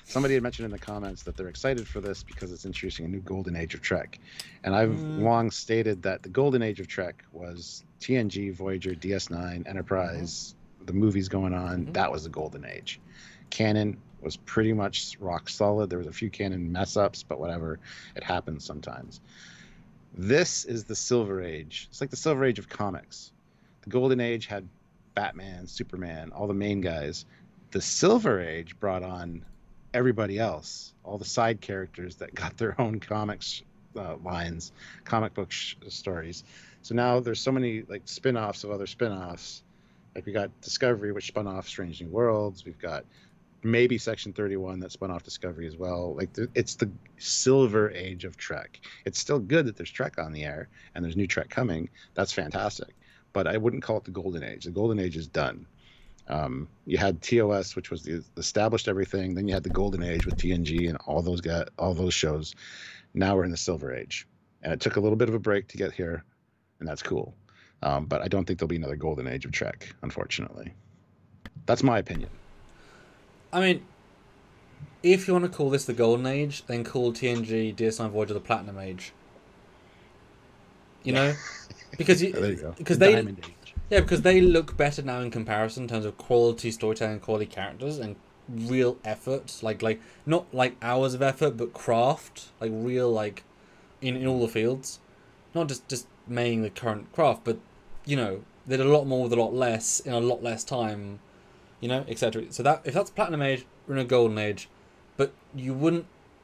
Somebody had mentioned in the comments that they're excited for this because it's introducing a new golden age of Trek, and I've long stated that the golden age of Trek was TNG, Voyager, DS9, Enterprise, the movies going on. That was the golden age. Canon was pretty much rock solid. There was a few canon mess ups, but whatever, it happens sometimes. This is the Silver Age. It's like the Silver Age of comics. The Golden Age had Batman, Superman, all the main guys. The Silver Age brought on everybody else, all the side characters that got their own comics lines, comic book stories. So now there's so many like spin-offs of other spin-offs. Like we got Discovery, which spun off Strange New Worlds. We've got maybe Section 31 that spun off Discovery as well. Like it's the Silver Age of Trek. It's still good that there's Trek on the air and there's new Trek coming. That's fantastic. But I wouldn't call it the Golden Age. The Golden Age is done. You had TOS, which was the established everything. Then you had the Golden Age with TNG and all those shows. Now we're in the Silver Age, and it took a little bit of a break to get here, and that's cool. But I don't think there'll be another Golden Age of Trek, unfortunately. That's my opinion. I mean, if you want to call this the Golden Age, then call TNG, DS9, Voyager the Platinum Age. Because there you go. Because the Diamond Age. Yeah, because they look better now in comparison in terms of quality storytelling, quality characters, and real effort. Like not like hours of effort, but craft. Like real, like in all the fields, not just making the current craft, but they did a lot more with a lot less in a lot less time. Etc. So that if that's Platinum Age, we're in a Golden Age, but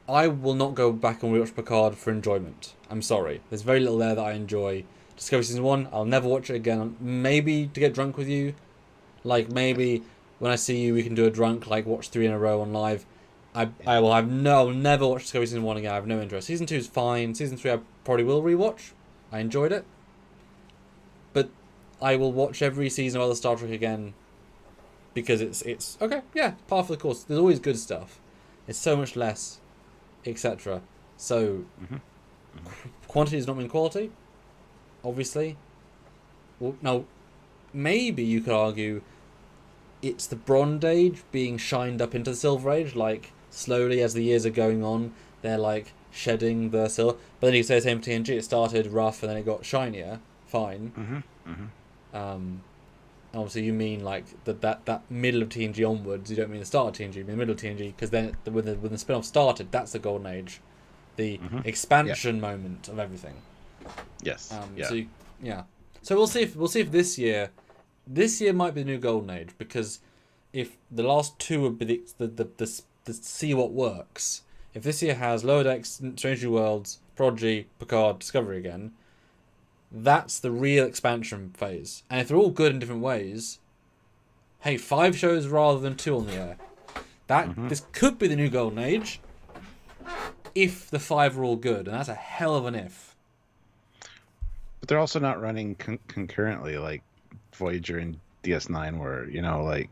I will not go back and rewatch Picard for enjoyment. I'm sorry. There's very little there that I enjoy. Discovery Season 1, I'll never watch it again. Maybe to get drunk with you. Like, maybe when I see you, we can do a drunk, like, watch 3 in a row on live. I'll never watch Discovery Season 1 again. I have no interest. Season 2 is fine. Season 3 I probably will rewatch. I enjoyed it. But I will watch every season of other Star Trek again because it's okay, yeah, par for the course. There's always good stuff. It's so much less, etc. So, quantity does not mean quality, obviously. Well, now, maybe you could argue it's the Bronze Age being shined up into the Silver Age, like, slowly as the years are going on, they're, like, shedding the silver. But then you say the same for TNG, it started rough and then it got shinier, fine. Obviously, you mean like that middle of TNG onwards. You don't mean the start of TNG. You mean the middle of TNG because then when the spin-off started, that's the Golden Age, the expansion moment of everything. Yes. So So we'll see if this year might be the new golden age, because if the last two would be the see what works. If this year has Lower Decks, Strange New Worlds, Prodigy, Picard, Discovery again, that's the real expansion phase. And if they're all good in different ways, hey, 5 shows rather than 2 on the air. This could be the new golden age if the 5 are all good, and that's a hell of an if. But they're also not running concurrently like Voyager and DS9 were, like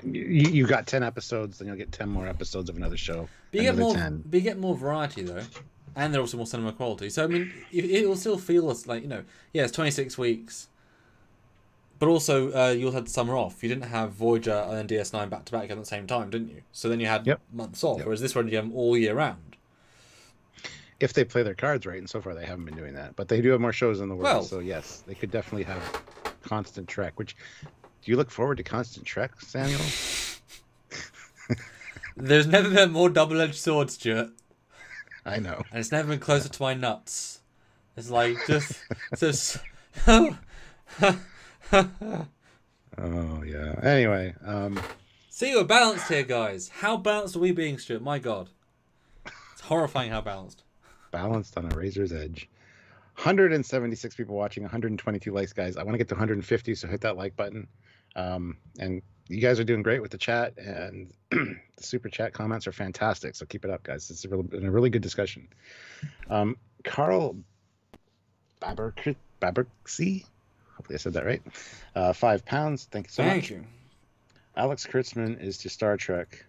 you got 10 episodes, then you'll get 10 more episodes of another show. But you get more variety though, and they're also more cinema quality. So I mean, it will still feel like it's 26 weeks, but also you had the summer off. You didn't have Voyager and then DS9 back to back at the same time, didn't you? So then you had months off, whereas this one you have them all year round. If they play their cards right, and so far they haven't been doing that, but they do have more shows in the world, so yes, they could definitely have constant Trek. Which, do you look forward to constant Trek, Samuel? There's never been more double-edged sword, Stuart. I know. And it's never been closer to my nuts. It's like just oh yeah. Anyway, see, we're balanced here, guys. How balanced are we being, Stuart? My God, it's horrifying how balanced. Balanced on a razor's edge. 176 people watching, 122 likes, guys. I want to get to 150, so hit that like button. And you guys are doing great with the chat, and the super chat comments are fantastic. So keep it up, guys. It's been a really good discussion. Carl Baberksy, hopefully I said that right. £5. Thank you so much. Thank you. Alex Kurtzman is to Star Trek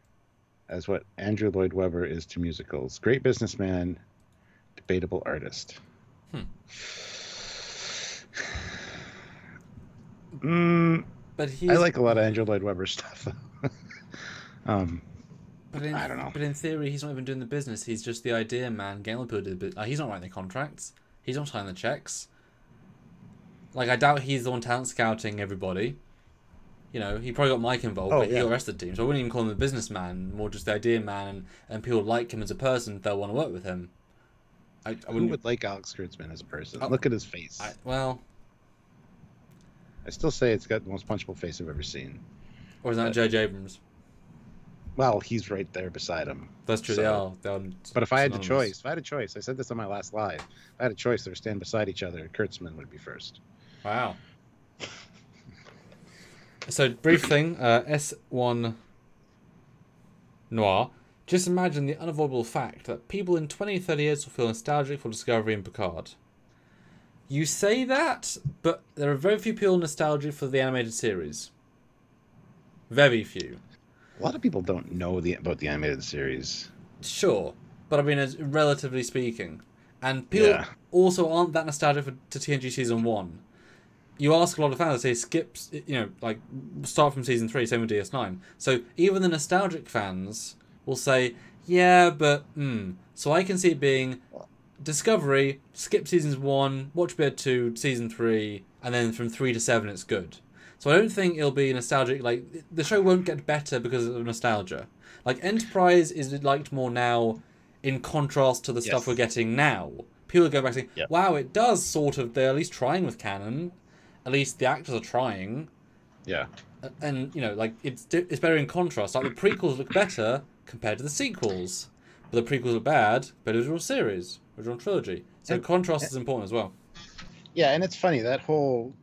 as what Andrew Lloyd Webber is to musicals. Great businessman, debatable artist. But I like a lot of Andrew Lloyd Webber stuff. I don't know. But in theory, he's not even doing the business. He's just the idea man. Getting people to do he's not writing the contracts. He's not signing the checks. Like, I doubt he's the one talent scouting everybody. He probably got Mike involved, but he got the rest of the team. So I wouldn't even call him the businessman, more just the idea man, and people like him as a person, they'll want to work with him. Who would like Alex Kurtzman as a person? Look at his face. I still say it's got the most punchable face I've ever seen. Or is that J.J. Abrams? Well, he's right there beside him. That's true. So, they are but if I had a choice, I said this on my last live. If I had a choice, they were stand beside each other. Kurtzman would be first. Wow. So, brief thing. S1 Noir. Just imagine the unavoidable fact that people in 20, 30 years will feel nostalgic for Discovery and Picard. You say that, but there are very few people nostalgic for the animated series. Very few. A lot of people don't know about the animated series. Sure, but I mean, as relatively speaking. And people also aren't that nostalgic to TNG Season 1. You ask a lot of fans, they say skips, start from Season 3, same with DS9. So even the nostalgic fans will say, yeah, but, So I can see it being Discovery, skip Seasons 1, watch a bit 2, Season 3, and then from 3 to 7 it's good. So I don't think it'll be nostalgic. Like, the show won't get better because of nostalgia. Like, Enterprise is liked more now in contrast to the stuff we're getting now. People go back saying, wow, it does sort of, they're at least trying with canon. At least the actors are trying. Yeah. And, it's better in contrast. Like, the prequels look better compared to the sequels. But the prequels are bad compared to the original series, original trilogy. So contrast is important as well. Yeah, and it's funny, that whole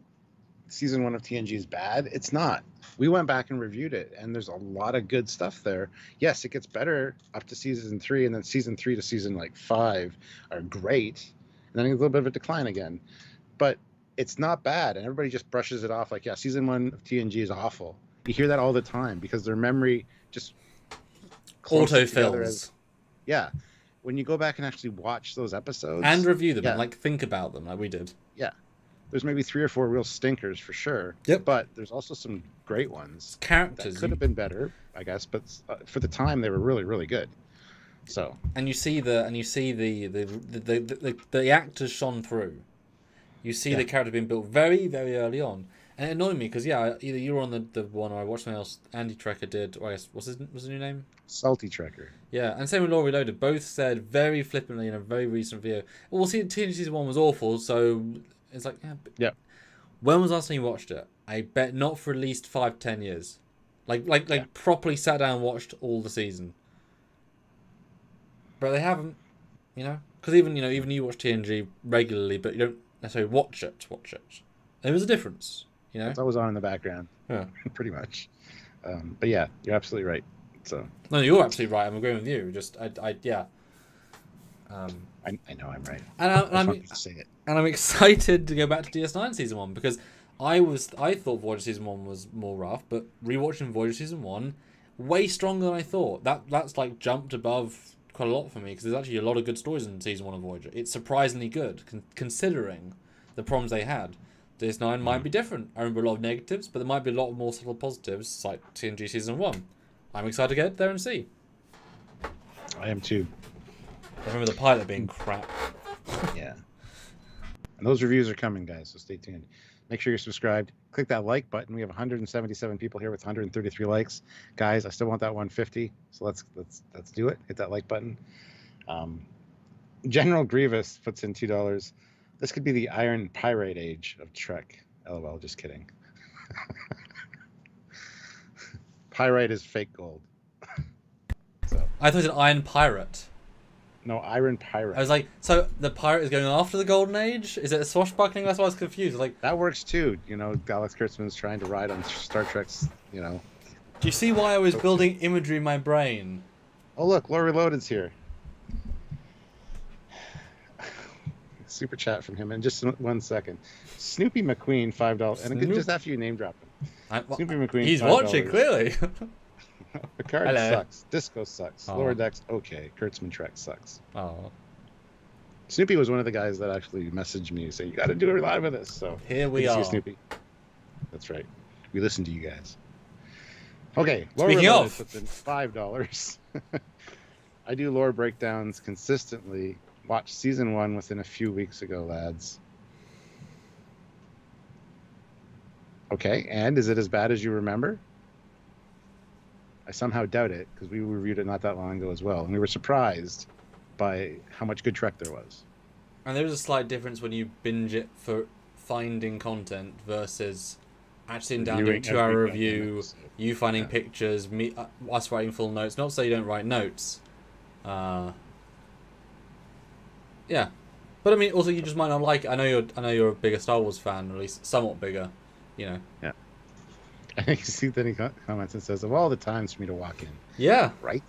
Season 1 of TNG is bad. It's not. We went back and reviewed it, and there's a lot of good stuff there. Yes, it gets better up to Season 3, and then Season 3 to Season 5 are great. And then a little bit of a decline again. But it's not bad, and everybody just brushes it off like, Season 1 of TNG is awful. You hear that all the time because their memory just autofills. Yeah. When you go back and actually watch those episodes and review them and think about them like we did. Yeah. There's maybe 3 or 4 real stinkers for sure. Yep. But there's also some great ones. Characters that could have been better, I guess, but for the time they were really, really good. So. And you see the actors shone through. You see the character being built very, very early on. And it annoyed me because either you were on the one or I watched something else. Andy Trekker did. Or I guess what's his new name? Salty Trekker. Yeah, and same with Law Reloaded. Both said very flippantly in a very recent video. Well, see, TNG season 1 was awful, so it's like yeah. When was the last time you watched it? I bet not for at least 5-10 years. Like properly sat down and watched all the season. But they haven't, because even you watch TNG regularly, but you don't necessarily watch it. There was a difference, It's always on in the background. Yeah, pretty much. But yeah, you're absolutely right. So no, you're absolutely right. I'm agreeing with you. Just I know I'm right. And I'm excited to go back to DS9 season 1 because I thought Voyager season 1 was more rough, but rewatching Voyager season 1, way stronger than I thought. That's like jumped above quite a lot for me because there's actually a lot of good stories in season 1 of Voyager. It's surprisingly good considering the problems they had. DS9 might be different. I remember a lot of negatives, but there might be a lot more subtle positives like TNG season 1. I'm excited to get there and see. I am too. I remember the pilot being crap. Yeah. And those reviews are coming, guys, so stay tuned. Make sure you're subscribed. Click that like button. We have 177 people here with 133 likes. Guys, I still want that 150, so let's do it. Hit that like button. General Grievous puts in $2. This could be the Iron Pyrite age of Trek. LOL, just kidding. Pyrite is fake gold. So I thought it was an Iron Pirate. No, Iron Pirate. I was like, so the pirate is going after the Golden Age? Is it a swashbuckling? That's why I was confused. Like that works too. Alex Kurtzman's trying to ride on Star Trek's. Do you see why I was building imagery in my brain? Oh look, Lore Reloaded's here. Super chat from him in just 1 second. Snoopy McQueen, $5, and just after you name drop him. Snoopy McQueen. He's $5. watching clearly. Picard sucks. Disco sucks. Lower Decks okay. Kurtzman Trek sucks. Oh. Snoopy was one of the guys that actually messaged me saying you got to do a live with this. So here we are. See Snoopy. That's right. We listen to you guys. Okay. Speaking of, puts in $5. I do lore breakdowns consistently. Watched season 1 within a few weeks ago, lads. Okay, and is it as bad as you remember? I somehow doubt it, because we reviewed it not that long ago as well, and we were surprised by how much good Trek there was. And there was a slight difference when you binge it for finding content versus actually sitting down doing a 2-hour review, you finding pictures, us writing full notes. Not to say you don't write notes. Yeah, but I mean, also you just might not like it. I know you're a bigger Star Wars fan, or at least somewhat bigger. Yeah. I think you see that he comments and says, "Of all the times for me to walk in." Yeah. Right.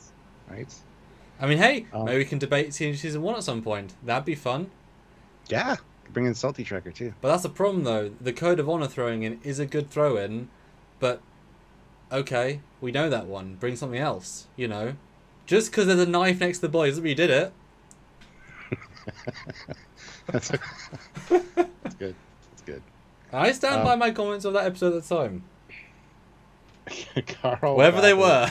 I mean, hey, maybe we can debate season 1 at some point. That'd be fun. Yeah, bring in Salty Trekker too. But that's the problem, though. The Code of Honor throwing in is a good throw-in, but okay, we know that one. Bring something else. Just because there's a knife next to the body doesn't mean you did it. That's good. That's good. I stand by my comments of that episode at the time. Carl, wherever they were.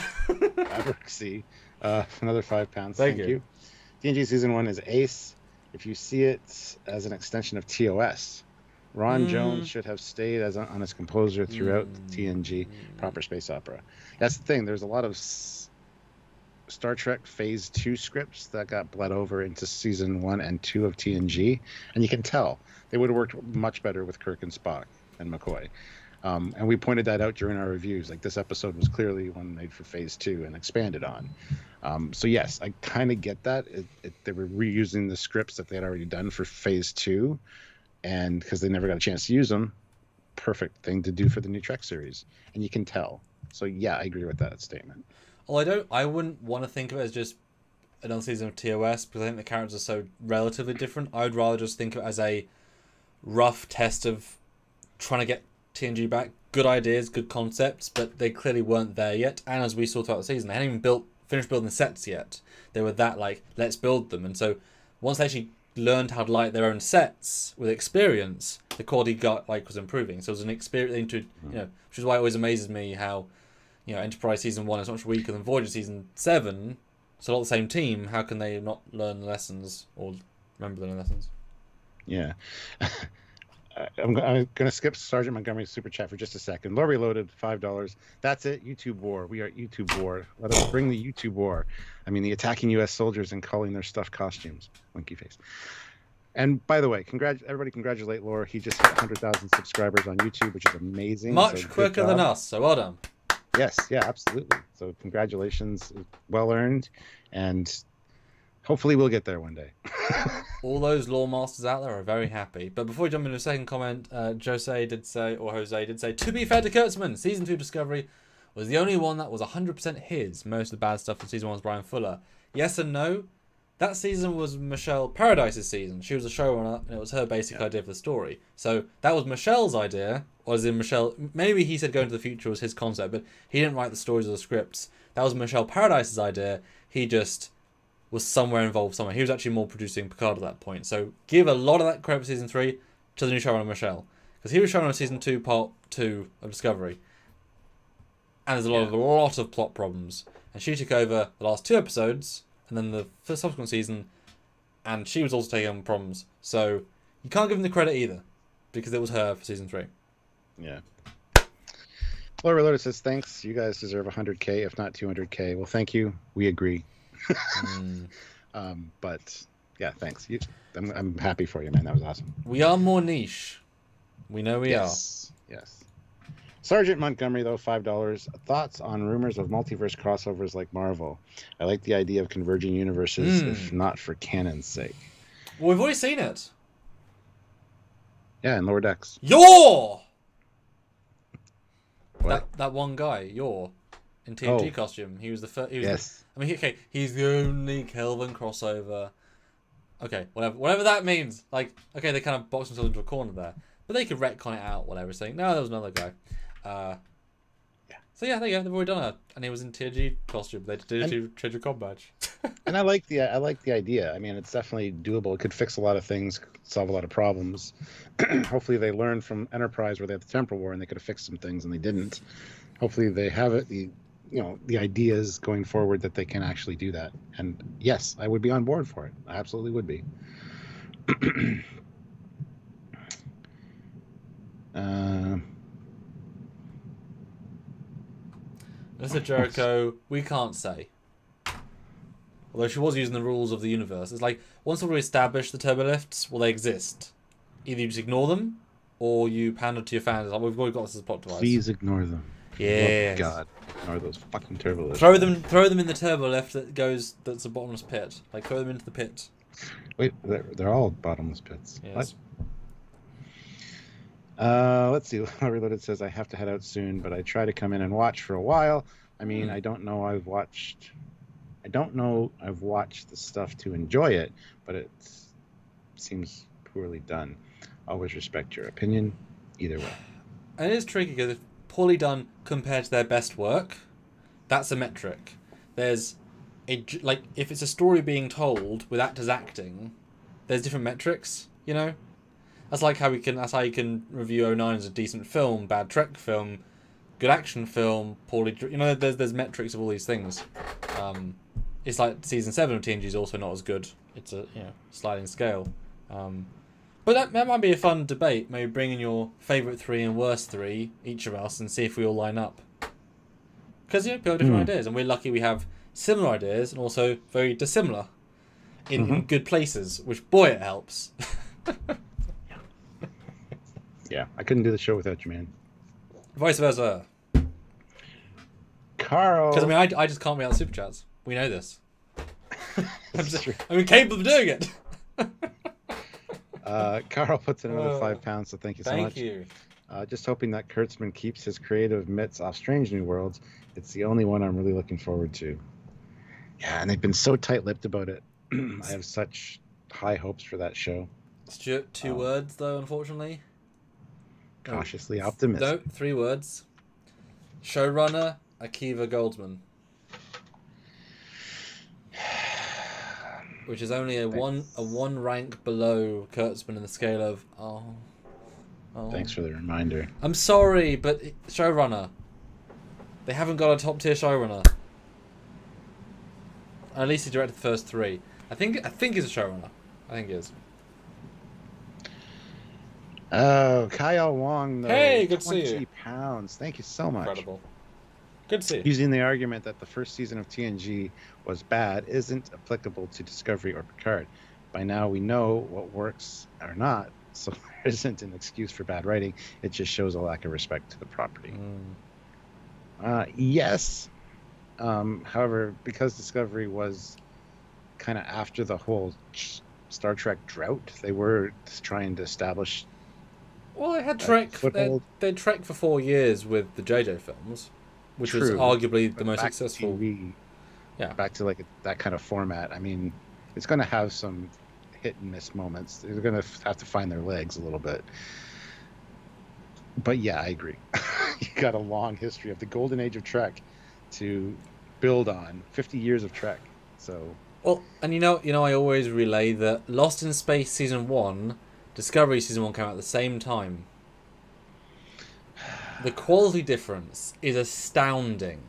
Another £5. Thank you. TNG season 1 is ace. If you see it as an extension of TOS, Ron Jones should have stayed on his composer throughout TNG, proper space opera. That's the thing. There's a lot of Star Trek Phase 2 scripts that got bled over into season 1 and 2 of TNG, and you can tell they would have worked much better with Kirk and Spock and McCoy. And we pointed that out during our reviews. Like, this episode was clearly one made for Phase 2 and expanded on. So yes, I kind of get that. They were reusing the scripts that they had already done for Phase 2, and because they never got a chance to use them, perfect thing to do for the new Trek series. And you can tell. So yeah, I agree with that statement. Well, I wouldn't want to think of it as just another season of TOS because I think the characters are so relatively different. I would rather just think of it as a rough test of trying to get TNG back. Good ideas, good concepts, but they clearly weren't there yet. And as we saw throughout the season, they hadn't even finished building the sets yet. They were that let's build them. And so once they actually learned how to light their own sets with experience, the quality was improving. So it was an experience into which is why it always amazes me how Enterprise season 1 is much weaker than Voyager season 7. So not the same team. How can they not learn the lessons or remember the lessons? Yeah. I'm going to skip Sergeant Montgomery's super chat for just a second. Lore Reloaded, $5. That's it. YouTube war. We are at YouTube war. Let us bring the YouTube war. I mean, the attacking U.S. soldiers and calling their stuffed costumes. Winky face. And by the way, everybody congratulate Lore. He just hit 100,000 subscribers on YouTube, which is amazing. Much quicker than us, so well done. Yes, yeah, absolutely. So congratulations. Well earned. And hopefully we'll get there one day. All those lore masters out there are very happy. But before we jump into the second comment, Jose did say, to be fair to Kurtzman, Season 2 Discovery was the only one that was 100% his. Most of the bad stuff from Season 1 was Brian Fuller. Yes and no. That season was Michelle Paradise's season. She was a showrunner, and it was her basic idea for the story. So that was Michelle's idea, or as in Michelle... Maybe he said Go into the Future was his concept, but he didn't write the stories or the scripts. That was Michelle Paradise's idea. He just was somewhere involved somewhere. He was actually more producing Picard at that point. So give a lot of that credit for Season 3 to the new showrunner, Michelle. Because he was showrunner Season 2, Part 2 of Discovery. And there's a lot of plot problems. And she took over the last 2 episodes... and then the first subsequent season, and she was also taking on problems. So you can't give them the credit either, because it was her for Season 3. Yeah. Laura Reloaded says, thanks. You guys deserve 100K, if not 200K. Well, thank you. We agree. But, yeah, thanks. I'm happy for you, man. That was awesome. We are more niche. We know we are. Yes. Sergeant Montgomery, though, $5. Thoughts on rumors of multiverse crossovers like Marvel? I like the idea of converging universes, if not for canon's sake. Well, we've already seen it. Yeah, in Lower Decks. Yor! What? That one guy, Yor, in TNG costume. He was the first. Yes. I mean, okay, he's the only Kelvin crossover. Okay, whatever that means. Like, okay, they kind of boxed themselves into a corner there, but they could retcon it out. Whatever, saying no, there was another guy. So yeah, there you go. They've already done it, and he was in TNG costume. They did a change of com badge. And I like the idea. I mean, it's definitely doable. It could fix a lot of things, solve a lot of problems. Hopefully, they learned from Enterprise where they had the temporal war and they could have fixed some things and they didn't. Hopefully, they have it. The ideas going forward that they can actually do that. And yes, I would be on board for it. I absolutely would be. Mr. Jericho, we can't say. Although she was using the rules of the universe. It's like, once we establish the turbolifts, well, they exist. Either you just ignore them, or you pander to your fans. Like, we've already got this as a plot device. Please ignore them. Yes. Oh, God. Ignore those fucking turbolifts. Throw them in the turbolift that's a bottomless pit. Like, throw them into the pit. Wait, they're all bottomless pits. Yes. What? Let's see. Reloaded says, I have to head out soon, but I try to come in and watch for a while. I mean, I don't know I've watched the stuff to enjoy it, but it seems poorly done. Always respect your opinion, either way. And it is tricky because if poorly done compared to their best work, that's a metric. There's if it's a story being told with actors acting, there's different metrics, you know? That's how you can review 09 as a decent film, bad Trek film, good action film, poorly... there's metrics of all these things. It's like Season 7 of TNG is also not as good. It's a sliding scale. But that might be a fun debate. Maybe bring in your favourite 3 and worst 3, each of us, and see if we all line up. Because people have different ideas, and we're lucky we have similar ideas and also very dissimilar in good places, which, boy, it helps. Yeah, I couldn't do the show without you, man. Vice versa. Carl. Because, I just can't read out the super chats. We know this. I'm incapable of doing it. Carl puts in another £5, so thank you so much. Thank you. Just hoping that Kurtzman keeps his creative mitts off Strange New Worlds. It's the only one I'm really looking forward to. Yeah, and they've been so tight-lipped about it. I have such high hopes for that show. Stuart, 2 words, though, unfortunately. Cautiously optimistic. No, 3 words. Showrunner, Akiva Goldsman. Which is only a one rank below Kurtzman in the scale of Thanks for the reminder. I'm sorry, but showrunner. They haven't got a top tier showrunner. At least he directed the first 3. I think he's a showrunner. I think he is. Oh, Kyle Wong, though. Hey, good to see you. 20 pounds. Thank you so much. Incredible. Good to see you. Using the argument that the first season of TNG was bad isn't applicable to Discovery or Picard. By now we know what works or not, so there isn't an excuse for bad writing. It just shows a lack of respect to the property. Yes. However, because Discovery was kind of after the whole Star Trek drought, they were trying to establish. Well, they had Trek. They Trek for 4 years with the JJ films, which was arguably the most successful. Yeah, back to like that kind of format. I mean, it's going to have some hit and miss moments. They're going to have to find their legs a little bit. But yeah, I agree. You got a long history of the golden age of Trek to build on. 50 years of Trek. So. Well, and you know, I always relay that Lost in Space season 1, Discovery season 1 came out at the same time. The quality difference is astounding.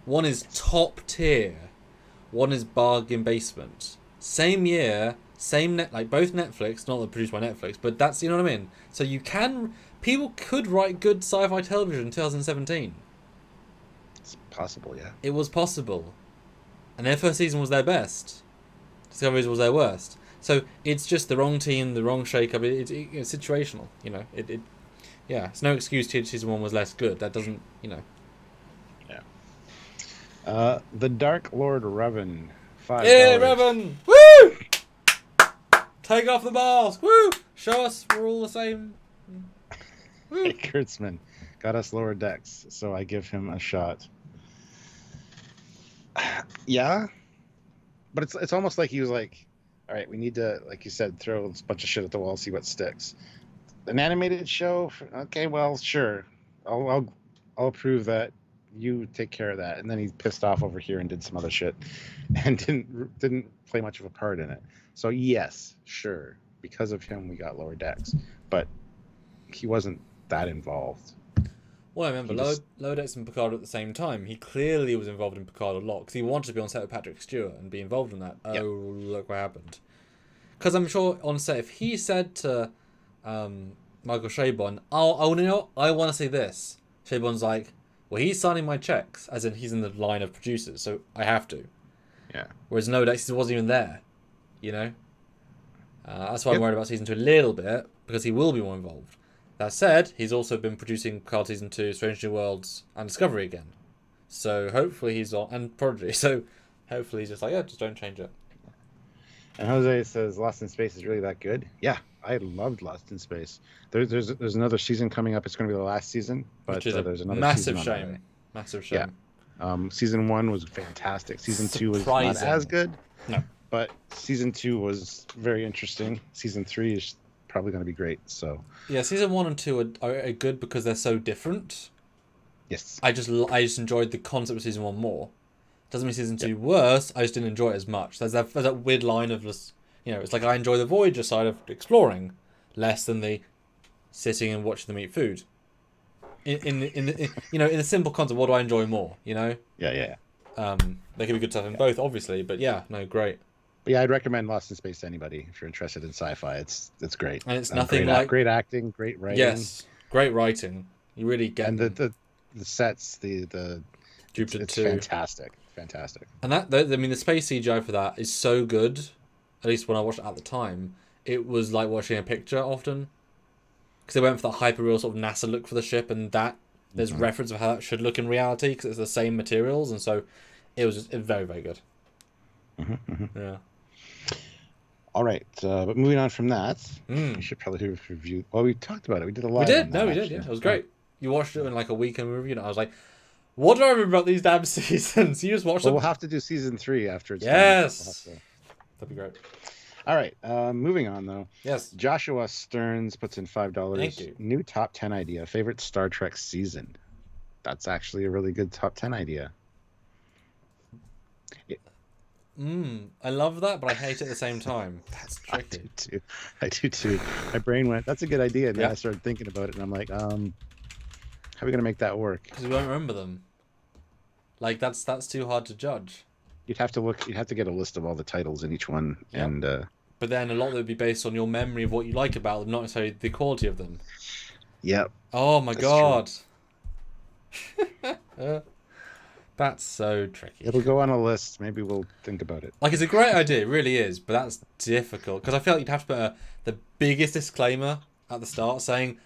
One is top tier, one is bargain basement. Same year, same both Netflix, not produced by Netflix, but that's, you know what I mean. So people could write good sci-fi television in 2017. It's possible, yeah. It was possible. And their first season was their best. Discovery's was their worst. So it's just the wrong team, the wrong shake-up. It's situational, you know. Yeah, it's no excuse season 1 was less good. That doesn't, you know. Yeah. The Dark Lord Revan. $5. Yeah, Revan! Woo! Take off the mask! Woo! Show us we're all the same. Woo! Hey, Kurtzman got us lower decks, so I give him a shot. Yeah, but it's almost like he was like, all right, we need to, like you said, throw a bunch of shit at the wall, see what sticks. An animated show, okay, well, sure, I'll approve that. You take care of that. And then he pissed off over here and did some other shit, and didn't play much of a part in it. So yes, sure, because of him we got lower decks, but he wasn't that involved. Well, I remember Lower Decks and Picard at the same time. He clearly was involved in Picard a lot because he wanted to be on set with Patrick Stewart and be involved in that. Yep. Oh, look what happened. Because I'm sure on set, if he said to Michael Chabon, "Oh, no, I want to see this," Chabon's like, "Well, he's signing my checks, as in he's in the line of producers, so I have to." Yeah. Whereas Lower Decks wasn't even there, you know. That's why I'm worried about season 2 a little bit because he will be more involved. That said, he's also been producing Picard Season 2, Strange New Worlds, and Discovery again. So hopefully he's on, and Prodigy, so hopefully he's just like, yeah, just don't change it. And Jose says Lost in Space is really that good. Yeah, I loved Lost in Space. There's another season coming up. It's going to be the last season, but which is there's another massive season shame. Massive shame. Yeah. Season 1 was fantastic. Season 2 was not as good. No. But Season 2 was very interesting. Season 3 is probably going to be great. So yeah, Season 1 and 2 are good because they're so different. Yes. I just enjoyed the concept of Season 1 more. Doesn't mean Season 2 worse. I just didn't enjoy it as much. There's that weird line of just, you know, it's like I enjoy the Voyager side of exploring less than the sitting and watching them eat food. In the simple concept, what do I enjoy more? You know. Yeah. There could be good stuff in both, obviously, but yeah, no, great. But yeah, I'd recommend Lost in Space to anybody if you're interested in sci-fi. It's great. And it's nothing like great acting, great writing. Yes, great writing. You really get. And the sets, the Jupiter it's 2. fantastic. And the space CGI for that is so good. At least when I watched it at the time, it was like watching a picture often. Because they went for the hyper-real sort of NASA look for the ship, and that there's reference of how that should look in reality because it's the same materials, and so it was just very, very good. Yeah. All right, but moving on from that, we should probably do a review. Well, we talked about it. We did a lot. We did. We did. Yeah, it was great. You watched it in like a week and we reviewed it. I was like, what do I remember about these damn seasons? You just watched them. We'll have to do season 3 after it's yes. That'd be great. All right, moving on though. Yes. Joshua Stearns puts in $5. Thank you. New top 10 idea. Favorite Star Trek season. That's actually a really good top 10 idea. I love that, but I hate it at the same time. That's tricky. I do too. My brain went, that's a good idea. And then I started thinking about it, and I'm like, how are we going to make that work? Because we won't remember them. Like, that's too hard to judge. You'd have to get a list of all the titles in each one, and But then a lot of it would be based on your memory of what you like about them, not necessarily the quality of them. Yep. Oh my god. That's so tricky. It'll go on a list. Maybe we'll think about it. Like, it's a great idea, it really is, but that's difficult. Because I feel like you'd have to put the biggest disclaimer at the start saying,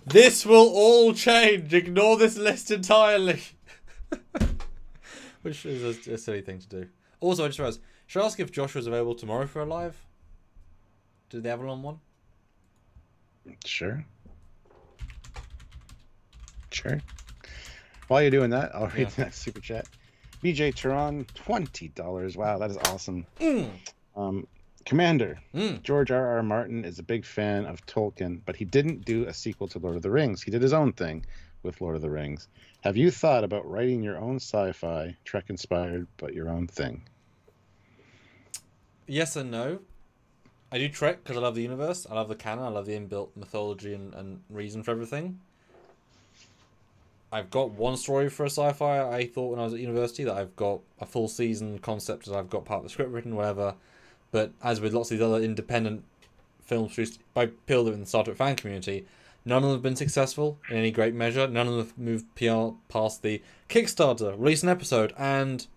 this will all change, ignore this list entirely. Which is a silly thing to do. Also, I just realized, should I ask if Josh was available tomorrow for a live? Did they have one? Sure. While you're doing that, I'll read the next super chat. BJ Turan, $20. Wow, that is awesome. Commander, George R.R. Martin is a big fan of Tolkien, but he didn't do a sequel to Lord of the Rings. He did his own thing with Lord of the Rings. Have you thought about writing your own sci-fi, Trek-inspired, but your own thing? Yes and no. I do Trek because I love the universe. I love the canon. I love the inbuilt mythology and reason for everything. I've got one story for a sci-fi I thought when I was at university that I've got a full season concept that I've got part of the script written, whatever. But as with lots of these other independent films produced by people in the Star Trek fan community, none of them have been successful in any great measure. None of them have moved past the Kickstarter, release an episode, and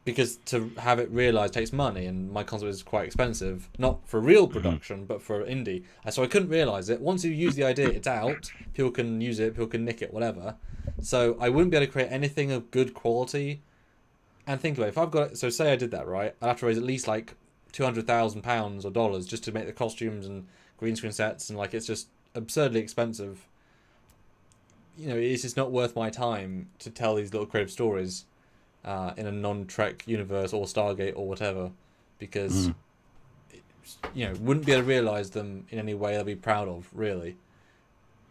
because to have it realised takes money, and my concept is quite expensive, not for real production, but for indie. And so I couldn't realise it. Once you use the idea, it's out. People can use it, people can nick it, whatever. So I wouldn't be able to create anything of good quality. And think about it, if I've got, so say I did that, right? I'd have to raise at least like £200,000 or dollars just to make the costumes and green screen sets, and like it's just absurdly expensive. You know, it's just not worth my time to tell these little creative stories in a non-Trek universe or Stargate or whatever, because you know, wouldn't be able to realise them in any way I'd be proud of, really.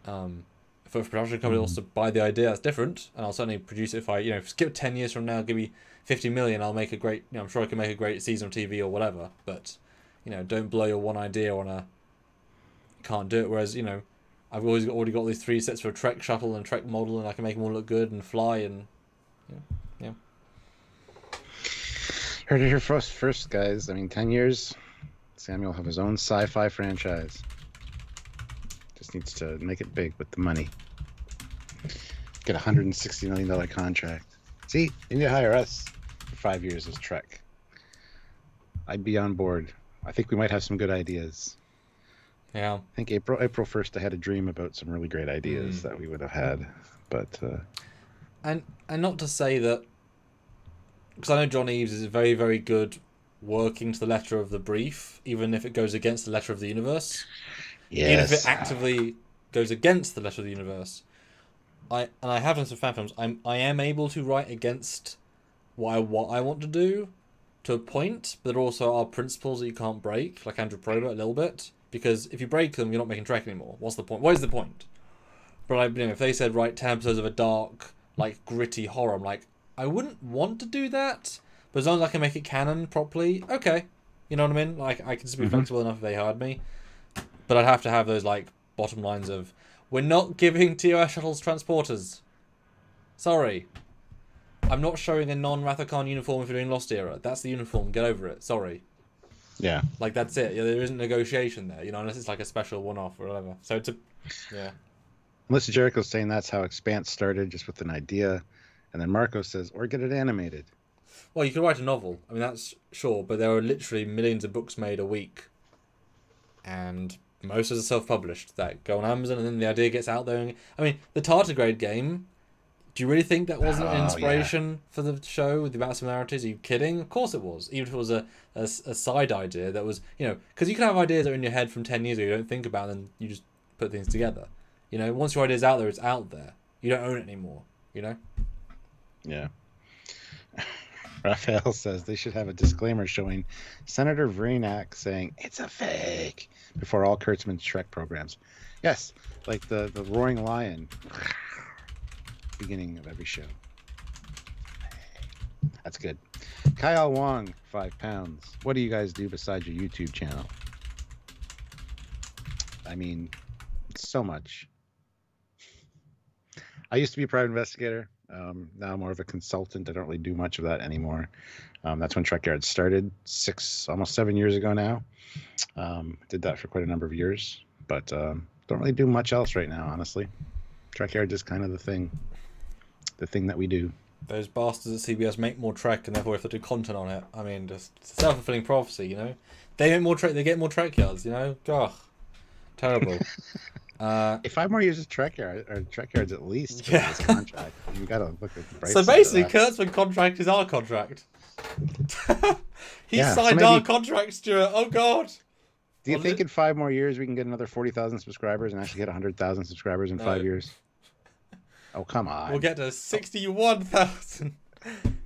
If a production company wants to buy the idea, that's different, and I'll certainly produce it. If I, you know, skip 10 years from now, give me 50 million, I'll make a great, you know, I'm sure I can make a great season of TV or whatever. But you know, don't blow your one idea on a, can't do it. Whereas, you know, I've already got these 3 sets for a Trek shuttle and Trek model, and I can make them all look good and fly, and yeah. Heard it here first, guys. I mean, 10 years, Samuel will have his own sci-fi franchise. Just needs to make it big with the money. Get a $160 million contract. See, you need to hire us for 5 years as Trek. I'd be on board. I think we might have some good ideas. Yeah. I think April 1st, I had a dream about some really great ideas that we would have had, but and not to say that, because I know John Eves is very, very good working to the letter of the brief, even if it goes against the letter of the universe. yes. Even if it actively goes against the letter of the universe. I have done some fan films. I am able to write against what I want to do to a point, but there also are principles that you can't break, like Andrew Probert a little bit, because if you break them, you're not making Trek anymore. What's the point? What is the point? But you know, if they said write 10 episodes of a dark, like gritty horror, I'm like, I wouldn't want to do that, but as long as I can make it canon properly, okay. You know what I mean? Like, I can just be flexible enough if they hired me. But I'd have to have those, like, bottom lines of, we're not giving TOS shuttles transporters. Sorry. I'm not showing a non-Rathacon uniform if you're doing Lost Era. That's the uniform. Get over it. Sorry. Yeah. Like, that's it. Yeah, there isn't negotiation there, you know, unless it's like a special one-off or whatever. So it's a... Yeah. Melissa Jericho's saying that's how Expanse started, just with an idea. And then Marco says, or get it animated. Well, you could write a novel. I mean, that's sure, but there are literally millions of books made a week. And most of them are self-published that go on Amazon, and then the idea gets out there. I mean, the Tardigrade game, do you really think that wasn't an inspiration for the show with the amount of similarities? Are you kidding? Of course it was. Even if it was a side idea that was, you know, because you can have ideas that are in your head from 10 years ago you don't think about, and then you just put things together. You know, once your idea's out there, it's out there. You don't own it anymore, you know? Yeah. Raphael says they should have a disclaimer showing Senator Vreenak saying it's a fake before all Kurtzman's Trek programs. Yes, like the roaring lion beginning of every show. That's good. Kyle Wong, £5. What do you guys do besides your YouTube channel? I mean, so much. I used to be a private investigator. Now I'm more of a consultant. I don't really do much of that anymore. That's when Trekyards started almost 7 years ago now. Did that for quite a number of years, but don't really do much else right now, honestly. Trekyards is kind of the thing that we do. Those bastards at CBS make more Trek, and therefore have to do content on it. I mean, just self-fulfilling prophecy, you know. They make more Trek, they get more Trekyards, you know. Ugh, terrible. 5 more years of Trekyards at least. For this contract. You gotta look at the bright So side basically, of that. Kurtzman contract is our contract. He Yeah, so signed maybe- our contract, Stuart. Oh God. Do you think in 5 more years we can get another 40,000 subscribers and actually get 100,000 subscribers in 5 years? Oh, come on. We'll get to 61,000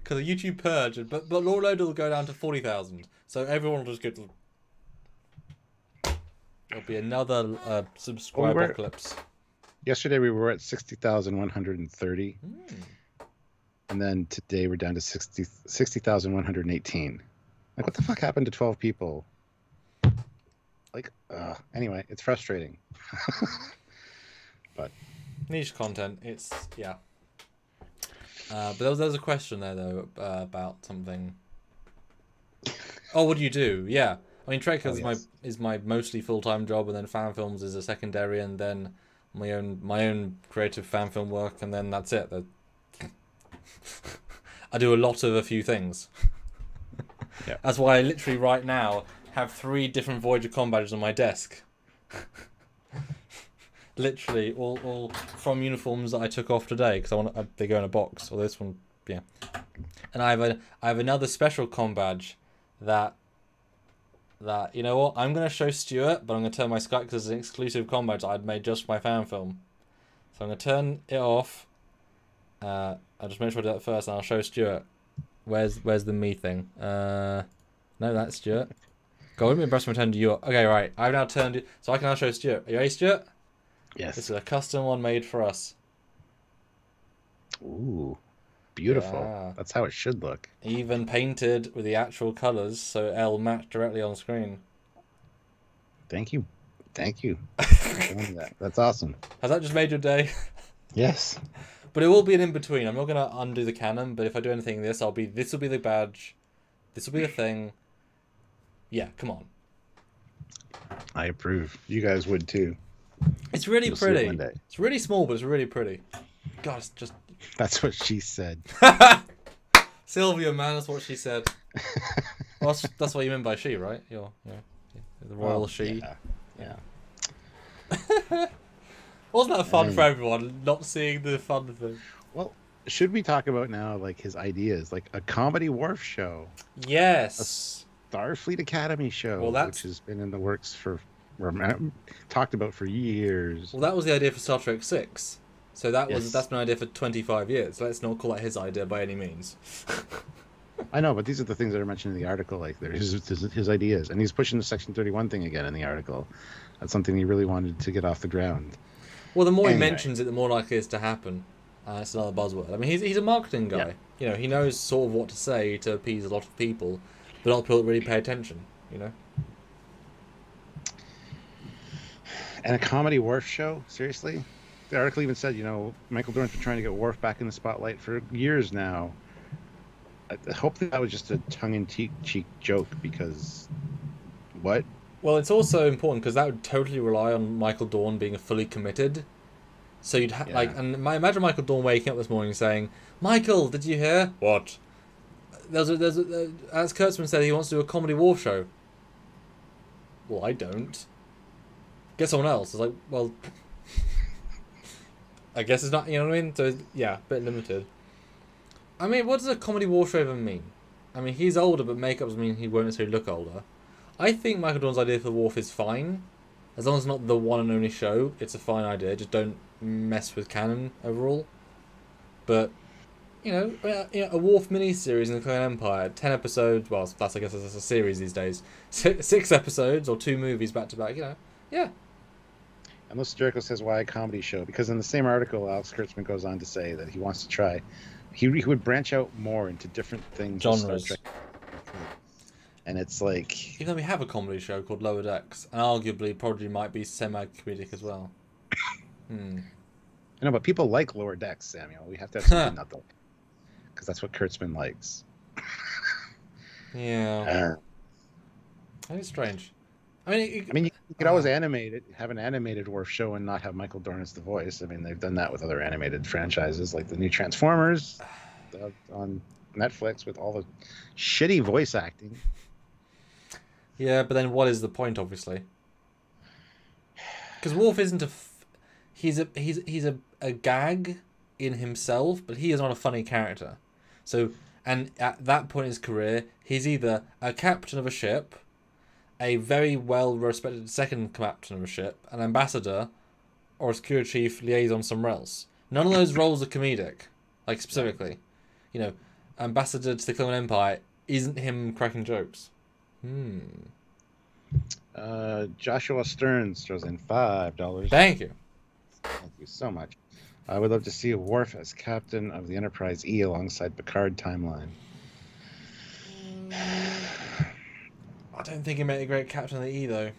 because of YouTube purge, but Lord Load will go down to 40,000. So everyone will just go to. There'll be another subscriber apocalypse. Yesterday we were at 60,130. And then today we're down to 60,118. Like, what the fuck happened to 12 people? Like, anyway, it's frustrating. But niche content, it's, yeah. But there was a question there, though, about something. Oh, what do you do? Yeah. I mean, Trekyards is my mostly full-time job, and then fan films is a secondary, and then my own creative fan film work, and then that's it. I do a lot of a few things. Yeah. That's why I literally right now have 3 different Voyager com badges on my desk. Literally, all from uniforms that I took off today because they go in a box. Or this one, yeah. And I have another special com badge that you know what, I'm gonna show Stuart, but I'm gonna turn my Skype because it's an exclusive com badge that I'd made just for my fan film. So I'm gonna turn it off. I'll just make sure I do that first, and I'll show Stuart. Where's the me thing? No, that's Stuart. Go with me and brush my turn to you. Okay, right. I've now turned it, so I can now show Stuart. Are you ready, Stuart? yes. This is a custom one made for us. Ooh, beautiful. Yeah. That's how it should look. Even painted with the actual colours, so it'll match directly on screen. Thank you. That's awesome. Has that just made your day? Yes. But it will be an in-between. I'm not going to undo the canon, but if I do anything this will be the badge. This will be the thing. Yeah, come on. I approve. You guys would too. It's really You'll see it pretty. one day. It's really small, but it's really pretty. God, it's just... That's what she said. Sylvia, man, that's what she said. Well, that's what you mean by she, right? You're the royal she. Yeah. Wasn't that fun for everyone, not seeing the fun thing? Well, should we talk about now, like, his ideas? Like, a Comedy Wharf show. Yes. A Starfleet Academy show, which has been in the works talked about for years. Well, that was the idea for Star Trek 6. So that's been an idea for 25 years. Let's not call that his idea by any means. I know, but these are the things that are mentioned in the article. Like, they're his ideas. And he's pushing the Section 31 thing again in the article. That's something he really wanted to get off the ground. Well, the more he mentions it, the more likely it is to happen. It's another buzzword. I mean, he's a marketing guy. Yeah. You know, he knows sort of what to say to appease a lot of people, but not people that really pay attention, you know? And a Comedy Wharf show? Seriously? The article even said, you know, Michael Dorn's been trying to get Worf back in the spotlight for years now. I hope that was just a tongue-in-cheek joke, because what? Well, it's also important because that would totally rely on Michael Dorn being fully committed. So you'd imagine Michael Dorn waking up this morning saying, "Michael, did you hear what? As Kurtzman said, he wants to do a Comedy Wharf show." Well, I don't. Get someone else. It's like, well, I guess it's not. You know what I mean? So yeah, a bit limited. I mean, what does a Comedy Wharf show even mean? I mean, he's older, but makeup doesn't mean he won't necessarily look older. I think Michael Dorn's idea for Worf is fine. As long as it's not the one and only show, it's a fine idea. Just don't mess with canon overall. But, you know, a Worf miniseries in the Clone Empire, 10 episodes, well, I guess that's a series these days. 6 episodes or 2 movies back to back, you know, yeah. And Los Jericho says, why a comedy show? Because in the same article, Alex Kurtzman goes on to say that he wants to try, he would branch out more into different things. Genres. And it's like... Even though we have a comedy show called Lower Decks, and arguably probably might be semi-comedic as well. And I know, but people like Lower Decks, Samuel. We have to have something not though, because that's what Kurtzman likes. Yeah. That is strange. I mean, you could always have an animated Worf show and not have Michael Dorn as the voice. I mean, they've done that with other animated franchises, like the new Transformers on Netflix, with all the shitty voice acting. Yeah, but then what is the point, obviously? Because Worf isn't he's a gag in himself, but he is not a funny character. So, and at that point in his career, he's either a captain of a ship, a very well-respected second captain of a ship, an ambassador, or a security chief liaison somewhere else. None of those roles are comedic. Like, specifically. You know, ambassador to the Klingon Empire isn't him cracking jokes. Joshua Stearns throws in $5. Thank you. Thank you so much. I would love to see Worf as captain of the Enterprise E alongside Picard timeline. I don't think he made a great captain of the E, though.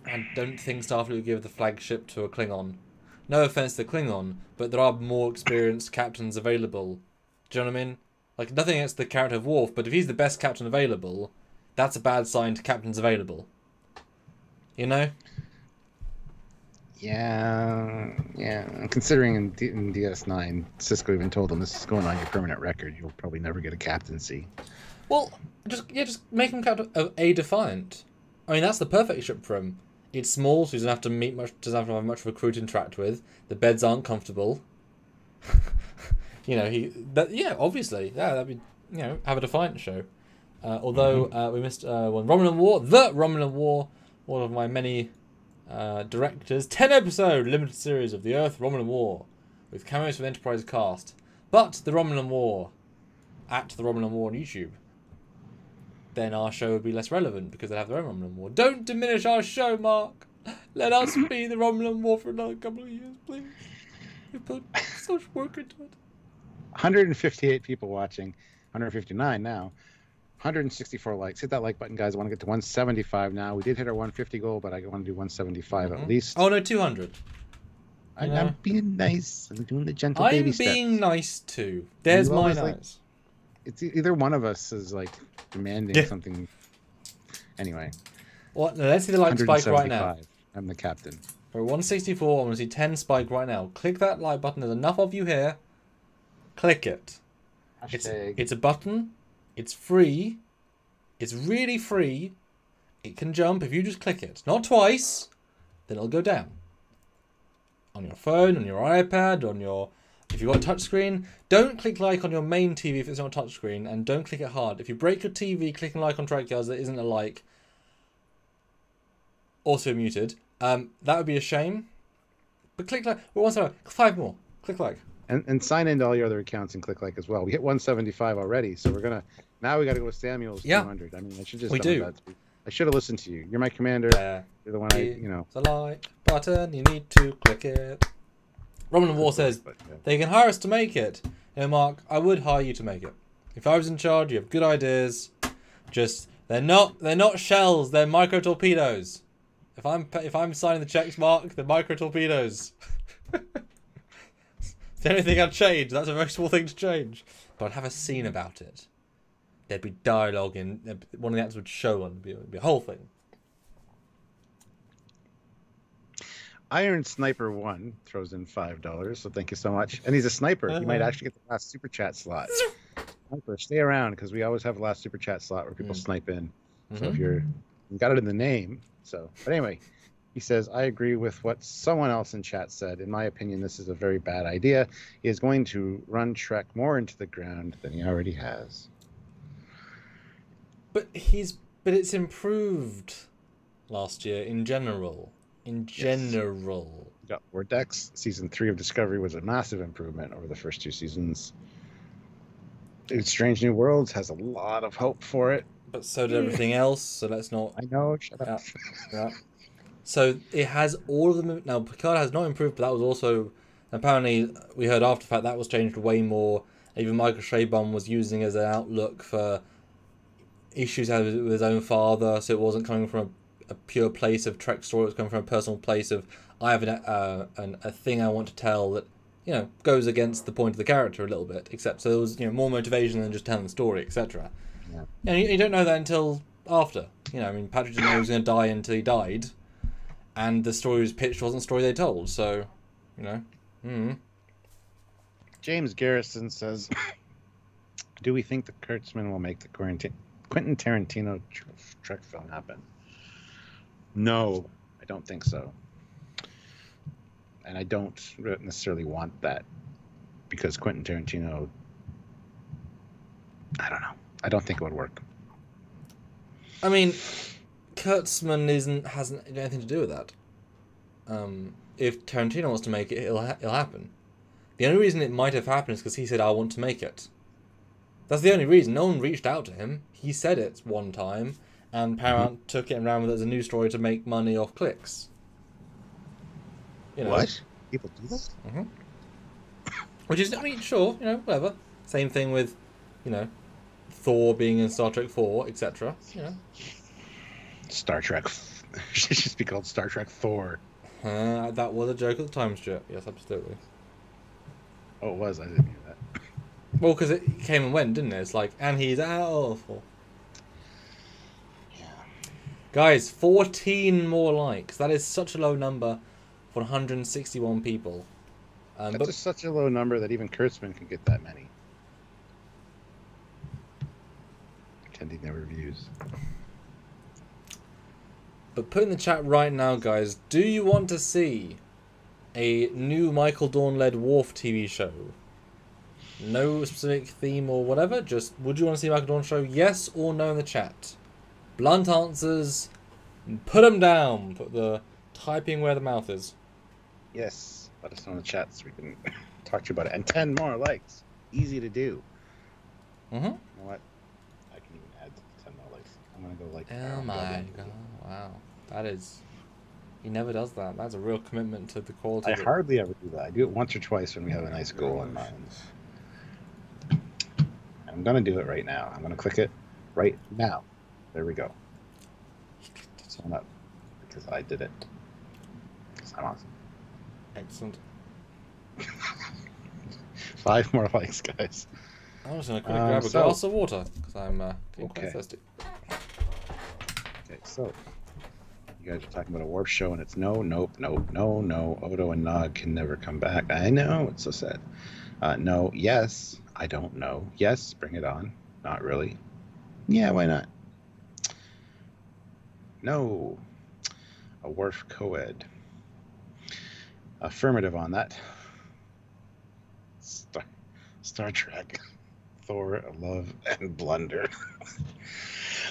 I don't think Starfleet would give the flagship to a Klingon. No offense to Klingon, but there are more experienced captains available. Do you know what I mean? Like, nothing against the character of Worf, but if he's the best captain available, that's a bad sign to captains available. You know? Yeah. And considering in DS9, Sisko even told him, this is going on your permanent record. You'll probably never get a captaincy. Well, just make him captain of a Defiant. I mean, that's the perfect ship for him. It's small, so he doesn't have to have much of a crew to interact with. The beds aren't comfortable. Obviously, that'd be, have a Defiant show. Although we missed one, Romulan War, the Romulan War, one of my many directors, 10-episode limited series of the Earth Romulan War, with cameos from the Enterprise cast. But the Romulan War, at the Romulan War on YouTube, then our show would be less relevant because they'd have their own Romulan War. Don't diminish our show, Mark. Let us be the Romulan War for another couple of years, please. We put so much work into it. 158 people watching, 159 now. 164 likes. Hit that like button, guys. I want to get to 175 now. We did hit our 150 goal, but I want to do 175 at least. Oh, no, 200. I'm being nice. I'm doing the gentle baby steps. I'm being nice, too. There's my nice. It's either one of us is, like, demanding something. Anyway. Well, let's see the like spike right now. I'm the captain. For 164, I want to see 10 spike right now. Click that like button. There's enough of you here. Click it. It's a button. It's free. It's really free. It can jump if you just click it. Not twice. Then it'll go down. On your phone, on your iPad, if you've got a touchscreen, don't click like on your main TV if it's not a touchscreen, and don't click it hard. If you break your TV clicking like on Trekyards that isn't a like, also muted, that would be a shame. But click like, 5 more. Click like. And sign into all your other accounts and click like as well. We hit 175 already, so now we got to go with Samuel's 200. I mean, I should just. We do. I should have listened to you. You're my commander. You're the one The like button, you need to click it. Romulan War says they can hire us to make it. Mark, I would hire you to make it. If I was in charge, you have good ideas. Just they're not shells. They're micro torpedoes. If I'm signing the checks, Mark, they're micro torpedoes. It's the only thing I'd change. That's a very small thing to change. But I'd have a scene about it. There'd be dialogue in one of the actors would show one. It'd be a whole thing. Iron Sniper 1 throws in $5, so thank you so much. And he's a sniper. He might actually get the last super chat slot. Sniper, stay around because we always have the last super chat slot where people snipe in. So if you got it in the name. So, but anyway, he says, I agree with what someone else in chat said. In my opinion, this is a very bad idea. He is going to run Trek more into the ground than he already has. But it's improved last year in general. We got Vortex. Season 3 of Discovery was a massive improvement over the first 2 seasons. Strange New Worlds has a lot of hope for it. But so did everything else, so let's not... I know, shut up. Yeah. So it has all of them... Now, Picard has not improved, but that was also... Apparently, we heard after the fact that was changed way more. Even Michael Chabon was using as an outlook for issues he had with his own father, so it wasn't coming from a pure place of Trek story. It was coming from a personal place of, I have a thing I want to tell that, you know, goes against the point of the character a little bit, except so there was, you know, more motivation than just telling the story, etc. Yeah. And you don't know that until after. You know, I mean, Patrick didn't know he was going to die until he died, and the story was pitched wasn't the story they told. So, you know. James Garrison says, "Do we think that Kurtzman will make the Quentin Tarantino Trek film happen?" No, I don't think so. And I don't necessarily want that, because Quentin Tarantino, I don't know. I don't think it would work. I mean, Kurtzman hasn't anything to do with that. If Tarantino wants to make it, it'll happen. The only reason it might have happened is because he said, "I want to make it." That's the only reason. No one reached out to him. He said it one time, and Paramount took it and ran with it as a news story to make money off clicks. You know. What? People do that? Which is, I mean, sure, you know, whatever. Same thing with, you know, Thor being in Star Trek 4, etc. You know. Star Trek. It should just be called Star Trek Thor. That was a joke at the time, Stuart. Yes, absolutely. Oh, it was. I didn't hear that. Well, because it came and went, didn't it? It's like, and he's awful. Yeah. Guys, 14 more likes. That is such a low number for 161 people. That's just such a low number that even Kurtzman can get that many. Attending their reviews. But put in the chat right now, guys, do you want to see a new Michael Dorn-led Worf TV show? No specific theme or whatever, just would you want to see a Michael Dorn show? Yes or no in the chat. Blunt answers, put them down. Put the typing where the mouth is. Yes, let us know in the chat so we can talk to you about it. And 10 more likes. Easy to do. You know what? I can even add 10 more likes. I'm going to go like... Oh my god, wow. That is... He never does that. That's a real commitment to the quality. I hardly ever do that. I do it once or twice when we have a nice goal in mind. I'm going to do it right now. I'm going to click it right now. There we go. Sign up because I did it. Because I'm awesome. Excellent. 5 more likes, guys. I'm just going to quickly grab a glass of water because I'm getting quite thirsty. Okay, so you guys are talking about a warp show, and it's no, nope, nope, no, no. Odo and Nog can never come back. I know, it's so sad. No, yes, I don't know. Yes, bring it on. Not really. Yeah, why not? No. A Worf co-ed. Affirmative on that. Star Trek. Thor, Love, and Blunder.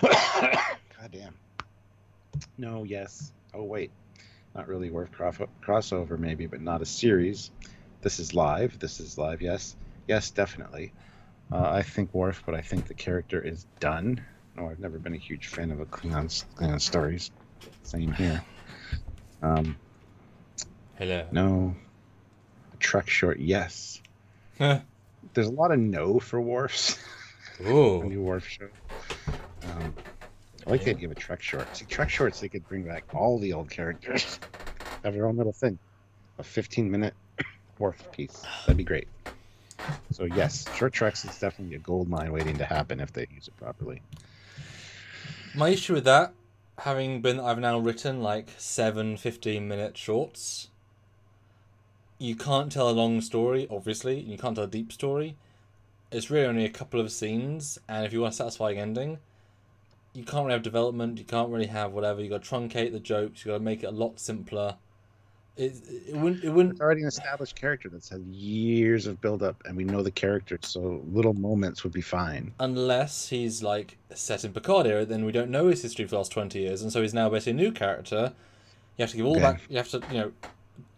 God damn. No, yes. Oh, wait. Not really Worf crossover, maybe, but not a series. This is live. This is live, yes. Yes, definitely. I think Worf, but I think the character is done. No, I've never been a huge fan of Klingon stories. Same here. Hello. No. A Trek short, yes. There's a lot of no for Worfs. Ooh. A new Worf show. I like they'd give a Trek short. See, Trek shorts, they could bring back all the old characters. Have their own little thing. A 15-minute Worf piece. That'd be great. So, yes, short Treks is definitely a gold mine waiting to happen if they use it properly. My issue with that, I've now written like 7 15-minute shorts. You can't tell a long story, obviously, and you can't tell a deep story. It's really only a couple of scenes, and if you want a satisfying ending, you can't really have development, you can't really have whatever, you got to truncate the jokes, you got to make it a lot simpler. It wouldn't... It's already an established character that's had years of build-up, and we know the character, so little moments would be fine. Unless he's, like, set in Picard era, then we don't know his history for the last 20 years, and so he's now basically a new character. You have to give all back, you have to, you know,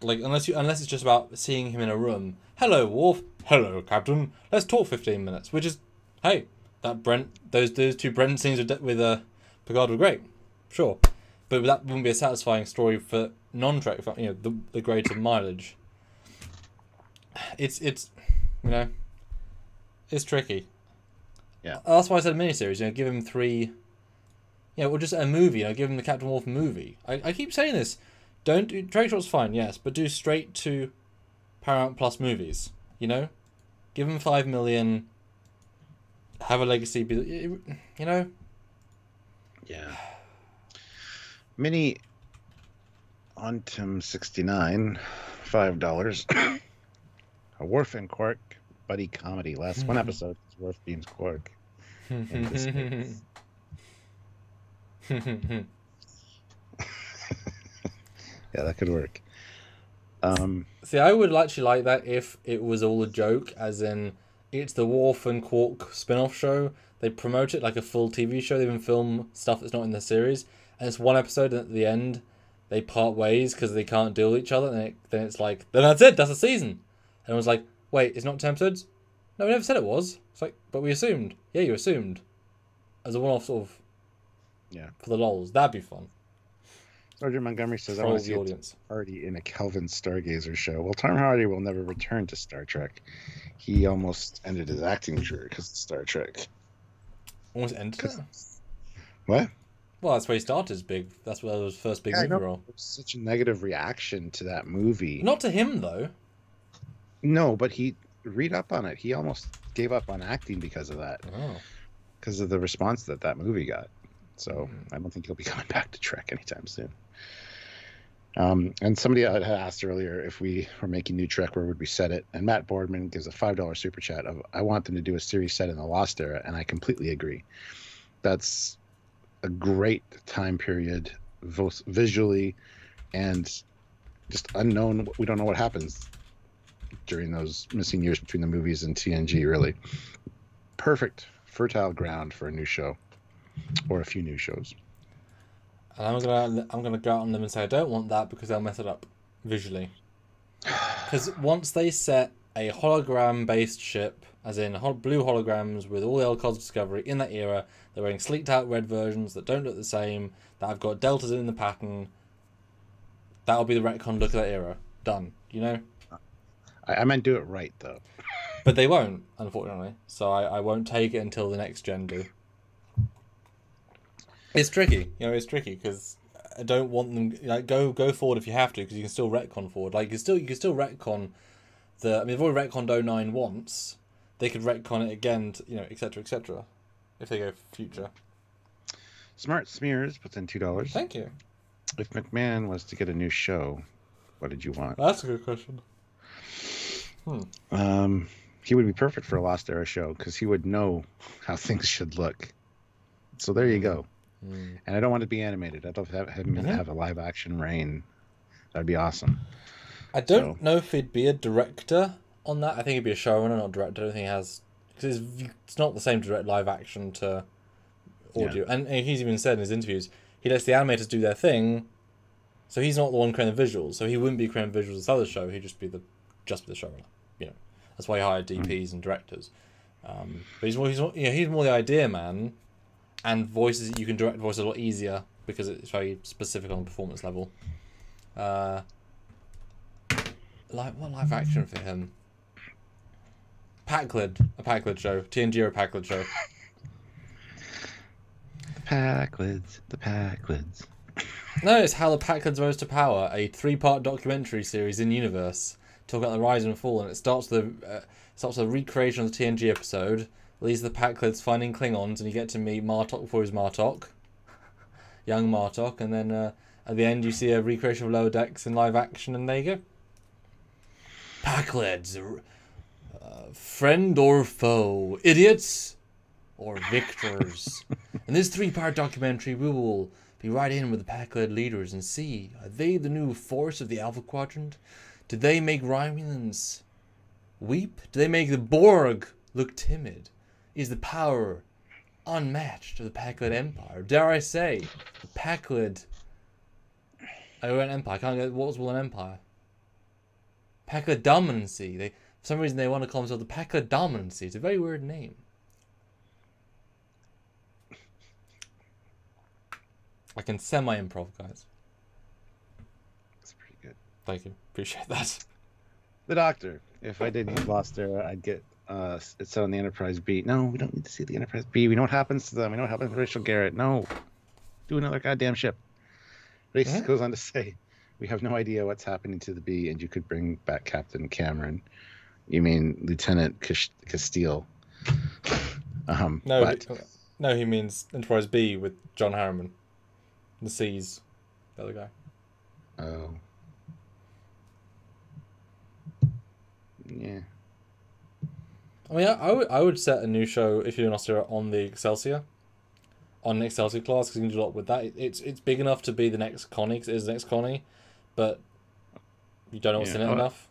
like, unless it's just about seeing him in a room. Hello, Worf. Hello, Captain. Let's talk 15 minutes, which is, hey, those 2 Brent scenes with Picard were great. Sure. But that wouldn't be a satisfying story for non-Trek, you know, the greater mileage. It's you know, it's tricky. Yeah. That's why I said miniseries. You know, give him 3. You know, or just a movie. You know, give him the Captain Worf movie. I keep saying this. Don't do Trekyards fine, yes, but do straight to Paramount Plus movies. You know, give them $5 million. Have a legacy, you know. Yeah. Mini Ontum 69, $5. A Worf and Quark buddy comedy. Last one episode is Worf beams Quark. Yeah, that could work. See, I would actually like that if it was all a joke, as in it's the Worf and Quark spin-off show. They promote it like a full TV show. They even film stuff that's not in the series, and it's one episode, and at the end they part ways because they can't deal with each other. And then it's like, then that's it. That's a season. And I was like, wait, it's not 10 episodes? No, we never said it was. It's like, but we assumed. Yeah, you assumed. As a one-off sort of. Yeah. For the lols, that'd be fun. Sergeant Montgomery says, I want to see audience. Tom Hardy in a Kelvin Stargazer show. Well, Tom Hardy will never return to Star Trek. He almost ended his acting career because of Star Trek. Almost ended it? What? Well, that's where he started his big... That's where his first big movie role. There was such a negative reaction to that movie. Not to him, though. No, but read up on it. He almost gave up on acting because of that. Oh. Because of the response that movie got. So I don't think he'll be coming back to Trek anytime soon. And somebody had asked earlier if we were making new Trek, where would we set it? And Matt Boardman gives a $5 super chat of, I want them to do a series set in the Lost Era, and I completely agree. That's a great time period, both visually and just unknown. We don't know what happens during those missing years between the movies and TNG, really. Perfect, fertile ground for a new show, or a few new shows. And I'm gonna go out on them and say I don't want that because they'll mess it up visually. Because once they set a hologram-based ship, as in blue holograms with all the old cards of Discovery in that era, they're wearing sleeked-out red versions that don't look the same, that have got deltas in the pattern. That'll be the retcon look of that era. Done. You know. I meant do it right though. But they won't, unfortunately. So I won't take it until the next gen do. It's tricky, it's tricky because I don't want them go forward if you have to, because you can still retcon forward. Like you can still retcon they've already retconned 09 once. They could retcon it again, etc., etc. If they go future. Smart Smears puts in $2. Thank you. If McMahon was to get a new show, what did you want? That's a good question. He would be perfect for a Lost Era show because he would know how things should look. So there you go. And I don't want it to be animated. I'd love to have him have a live action reign. That'd be awesome. I don't know if he'd be a director on that. I think he'd be a showrunner, not a director. I don't think he has, because it's not the same to direct live action to audio. Yeah. And he's even said in his interviews he lets the animators do their thing. So he's not the one creating the visuals. So he wouldn't be creating visuals this other show. He'd just be the showrunner. That's why he hired DPs and directors. But he's more the idea man. And voices, you can direct voice a lot easier because it's very specific on the performance level. What live action for him? A Packard show. TNG or a Packard show. The Packlids. No, it's How the Packlids Rose to Power, a 3-part documentary series in universe. Talk about the rise and fall, and it starts with a recreation of the TNG episode. Leads the Packlids finding Klingons, and you get to meet Martok before he's Martok. Young Martok, and then at the end you see a recreation of Lower Decks in live action, and there you go. Packlids. Friend or foe? Idiots or victors? In this 3-part documentary, we will be right in with the Packlid leaders and see, are they the new force of the Alpha Quadrant? Did they make Romulans weep? Do they make the Borg look timid? Is the power unmatched of the Packlid Empire? Dare I say, the Packlid... I went Empire. I can't get what was one Empire. Packlid Dominancy. For some reason they want to call themselves the Packlid Dominancy. It's a very weird name. I can semi-improv, guys. That's pretty good. Thank you. Appreciate that. The Doctor. If I did Lost Era, I'd get it's on the Enterprise B. No, we don't need to see the Enterprise B. We know what happens to them. We know what happens to Rachel Garrett. No. Do another goddamn ship. Race goes on to say, We have no idea what's happening to the bee, and you could bring back Captain Cameron. You mean Lieutenant Castile? No, he means Enterprise B with John Harriman. The C's, the other guy. Oh. Yeah. I mean, I would set a new show if you're in Australia on the Excelsior. On the Excelsior class, because you can do a lot with that. It's big enough to be the next Connie, because it is the next Connie, but you don't know what's in it enough.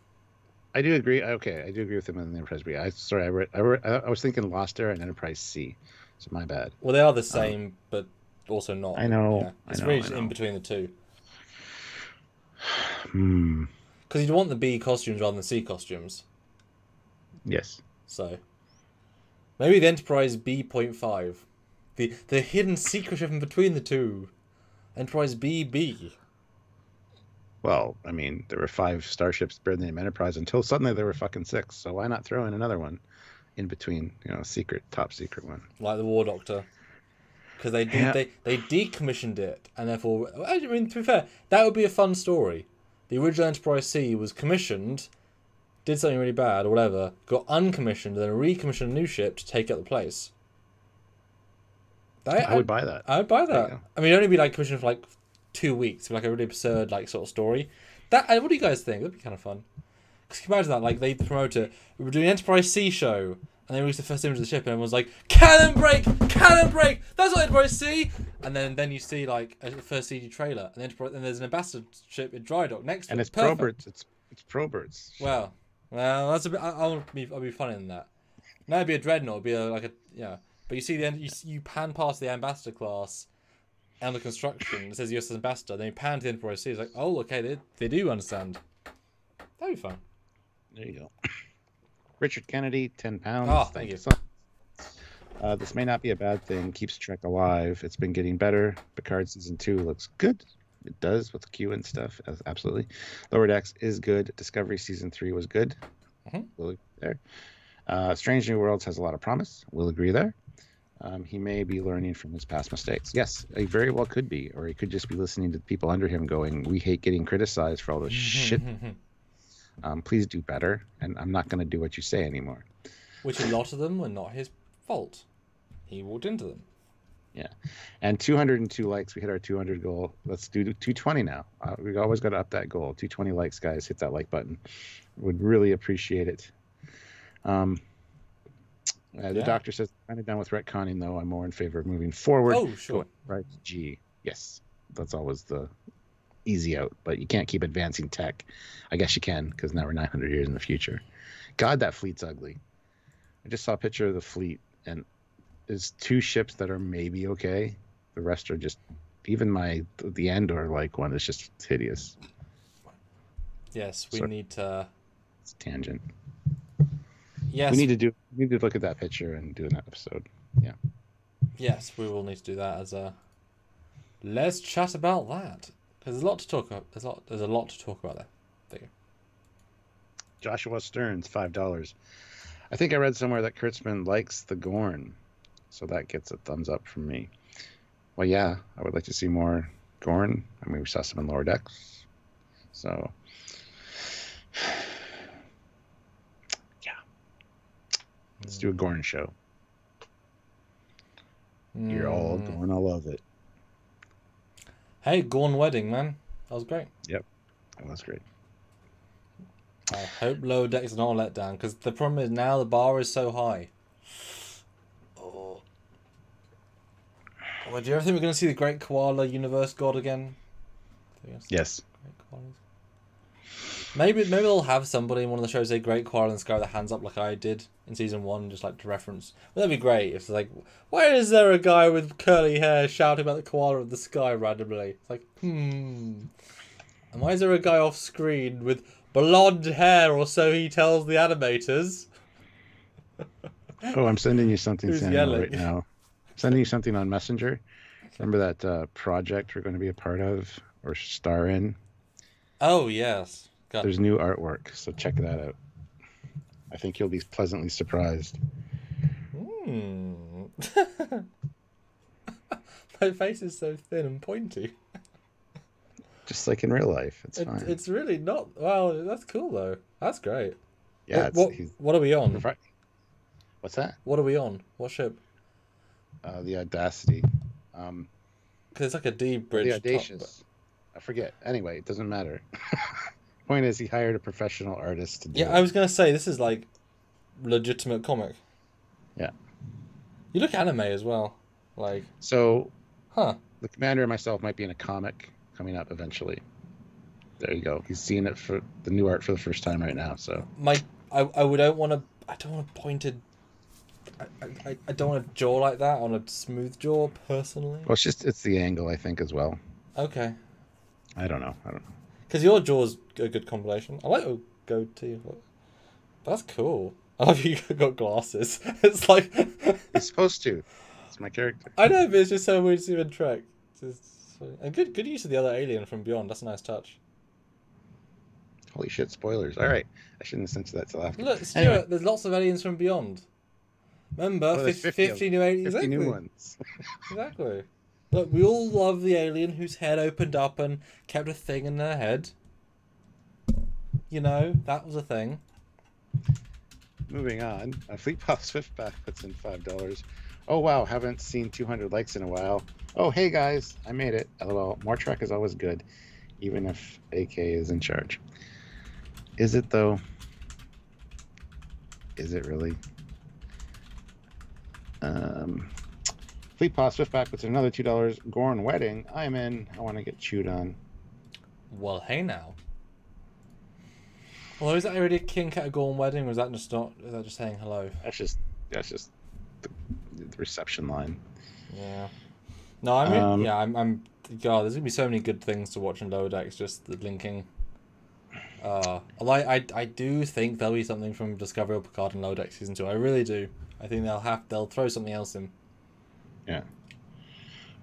I do agree. Okay, I do agree with him on the Enterprise B. I was thinking Lost Era and Enterprise C, so my bad. Well, they are the same, but also not. I know. Yeah. It's really just in between the two. Because you'd want the B costumes rather than C costumes. Yes. So maybe the Enterprise B.5. The hidden secret ship in between the two. Enterprise BB. Well, I mean, there were 5 starships bearing the name Enterprise until suddenly there were fucking 6. So why not throw in another one in between, top secret one? Like the War Doctor. Because they decommissioned it, and therefore, I mean, to be fair, that would be a fun story. The original Enterprise C was commissioned, did something really bad or whatever, got uncommissioned, then recommissioned a new ship to take up the place. I would buy that. I would buy that. I mean, it'd only be like commissioned for like 2 weeks, like a really absurd like sort of story. What do you guys think? That'd be kind of fun. Because you can imagine that, like they promote it. We were doing an Enterprise C show, and they released the first image of the ship, and everyone's like, "Cannon break! Cannon break! That's not Enterprise C!" And then you see like a first CG trailer, and then there's an ambassador ship in dry dock next to it. And it's Proberts. It's Proberts. Well, that's a bit. I'll be funnier than that. No, it'd be a dreadnought. It'd be But you see you pan past the ambassador class under construction. It says US ambassador. Then you pan to the Enterprise C. It's like, oh, okay, they do understand. That'd be fun. There you go. Richard Kennedy, £10. Oh, thank you. So this may not be a bad thing. Keeps Trek alive. It's been getting better. Picard season 2 looks good. It does with Q and stuff. Absolutely. Lower Decks is good. Discovery season 3 was good. We'll agree there. Strange New Worlds has a lot of promise. We'll agree there. He may be learning from his past mistakes. Yes, he very well could be. Or he could just be listening to people under him going, we hate getting criticized for all this shit. Please do better. And I'm not going to do what you say anymore. Which a lot of them were not his fault. He walked into them. Yeah. And 202 likes. We hit our 200 goal. Let's do 220 now. We've always got to up that goal. 220 likes, guys. Hit that like button. Would really appreciate it. The doctor says, kind of done with retconning, though. I'm more in favor of moving forward. Oh, sure. Right. G. Yes. That's always the easy out. But you can't keep advancing tech. I guess you can, because now we're 900 years in the future. God, that fleet's ugly. I just saw a picture of the fleet, and there's 2 ships that are maybe okay. The rest are just, even the Andor like one is just hideous. Yes, we need to. It's a tangent. Yes, we need to look at that picture and do an episode. Yeah. Yes, we will need to do that as a. Let's chat about that. There's a lot to talk about. There's a lot to talk about there. There you go. Joshua Stearns, $5. I think I read somewhere that Kurtzman likes the Gorn, so that gets a thumbs up from me. Well, yeah, I would like to see more Gorn. I mean, we saw some in Lower Decks, so yeah, let's do a Gorn show. You're all Gorn. I love it. Hey, Gorn wedding, man. That was great. Yep, that was great. I hope Lower Decks is not a letdown, because the problem is now the bar is so high. Oh. Well, do you ever think we're going to see the Great Koala Universe God again? Yes. Maybe they'll have somebody in one of the shows say Great Koala and Sky with their hands up like I did in season 1, just like to reference. Well, that'd be great if it's like, why is there a guy with curly hair shouting about the koala of the sky randomly? It's like, And why is there a guy off screen with blonde hair, or so he tells the animators? Oh, I'm sending you something, Who's Samuel, yelling? right now. I'm sending you something on Messenger. Remember that project we're going to be a part of or star in? Oh, yes. There's new artwork, so check that out. I think you'll be pleasantly surprised. My face is so thin and pointy. just like in real life. It's fine. It's really not. Well, that's cool though. That's great. Yeah. What are we on? What's that? What are we on? What ship? The Audacity. Because it's like a D bridge. The Audacious. I forget. Anyway, it doesn't matter. Point is, he hired a professional artist to do it. I was gonna say this is like legitimate comic. Yeah. You look anime as well, like. So. Huh. The commander and myself might be in a comic coming up eventually. There you go. He's seeing it for the new art for the first time right now. So I don't want a pointed. I don't want a jaw like that on a smooth jaw personally. Well, it's the angle I think as well. Okay. I don't know. Because your jaw's a good combination. I like your goatee. That's cool. I love you got glasses. It's like it's supposed to. It's my character. I know, but it's just so weird to see him in Trek. And good use of the other alien from Beyond. That's a nice touch. Holy shit! Spoilers. All right, I shouldn't have sensed that till after. Look, Stuart, anyway. There's lots of aliens from Beyond. Remember, 50 new aliens. 50 new ones. Exactly. Look, we all love the alien whose head opened up and kept a thing in their head. You know, that was a thing. Moving on, Fleet Pop Swiftback puts in $5. Oh wow, haven't seen 200 likes in a while. Oh hey guys, I made it. LOL. More Trek is always good, even if AK is in charge. Is it though? Is it really? Fleet Pop Swiftback puts in another $2. Gorn Wedding. I'm in. I want to get chewed on. Well, hey now. Well, is that already a kink at a Gorn Wedding, or is that just not? Is that just saying hello? That's just the reception line. Yeah. No, I mean, I'm. God, there's gonna be so many good things to watch in Lower Decks. Just the linking. I do think there'll be something from Discovery or Picard in Lower Decks season 2. I really do. I think they'll throw something else in. Yeah.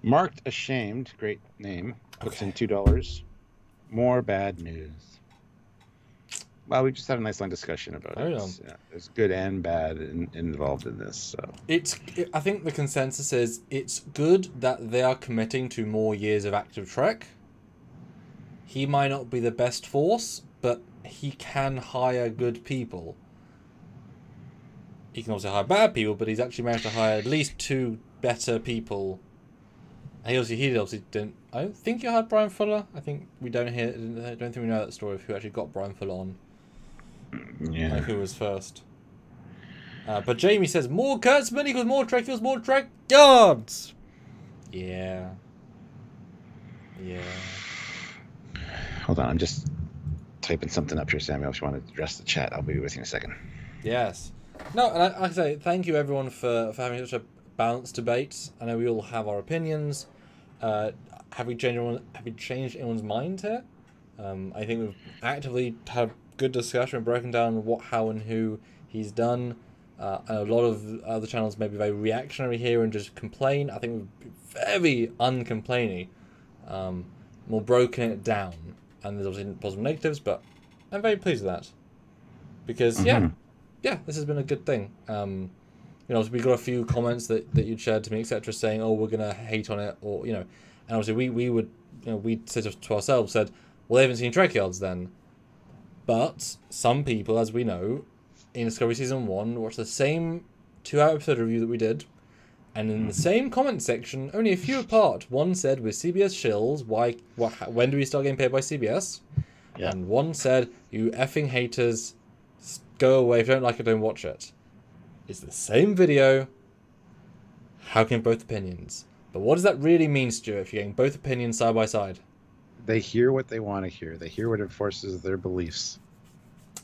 Marked Ashamed, great name, puts in $2. More bad news. Well, we just had a nice long discussion about it. Yeah, there's good and bad involved in this. So I think the consensus is it's good that they are committing to more years of active Trek. He might not be the best force, but he can hire good people. He can also hire bad people, but he's actually managed to hire at least 2 better people. And he obviously didn't. I don't think he hired Brian Fuller. I think we don't hear. I don't think we know that story of who actually got Brian Fuller on. Yeah. Like who was first. But Jamie says more Kurtzman equals more Trek equals more Trekyards. Yeah. Yeah. Hold on, I'm just typing something up here, Samuel. If you want to address the chat, I'll be with you in a second. Yes. No, and I say thank you everyone for having such a balanced debate. I know we all have our opinions. Have we changed anyone's mind here? I think we've actively had good discussion, broken down what, how, and who he's done. And a lot of other channels may be very reactionary here and just complain. I think we've been very uncomplainy, more broken it down. And there's obviously positive and negatives, but I'm very pleased with that because yeah, this has been a good thing. You know, we got a few comments that you'd shared to me, etc., saying, "Oh, we're gonna hate on it," or and obviously we would, we said to ourselves, said, "Well, they haven't seen Trekyards then." But some people, as we know, in Discovery Season 1, watched the same 2-hour episode review that we did, and in the same comment section, only a few apart, one said, with CBS shills, when do we start getting paid by CBS? Yeah. And one said, you effing haters, go away, if you don't like it, don't watch it. It's the same video, how can both opinions? But what does that really mean, Stuart, if you're getting both opinions side by side? They hear what they want to hear. They hear what enforces their beliefs.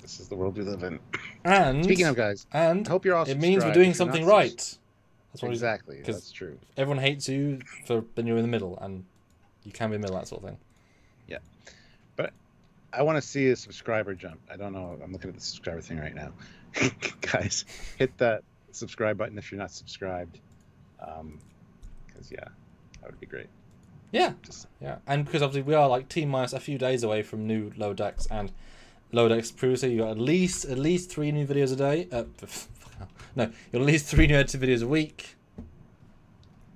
This is the world we live in. And speaking of guys, I hope you're all it means we're doing something right. That's what exactly. That's true. Everyone hates you then you're in the middle, and you can be in the middle, that sort of thing. Yeah, but I want to see a subscriber jump. I don't know. I'm looking at the subscriber thing right now. Guys, hit that subscribe button if you're not subscribed. Because that would be great. Yeah, and because obviously we are like T-minus a few days away from new Lower Decks, and Lower Decks previously you got at least 3 new videos a day. No, you got at least 3 new edited videos a week,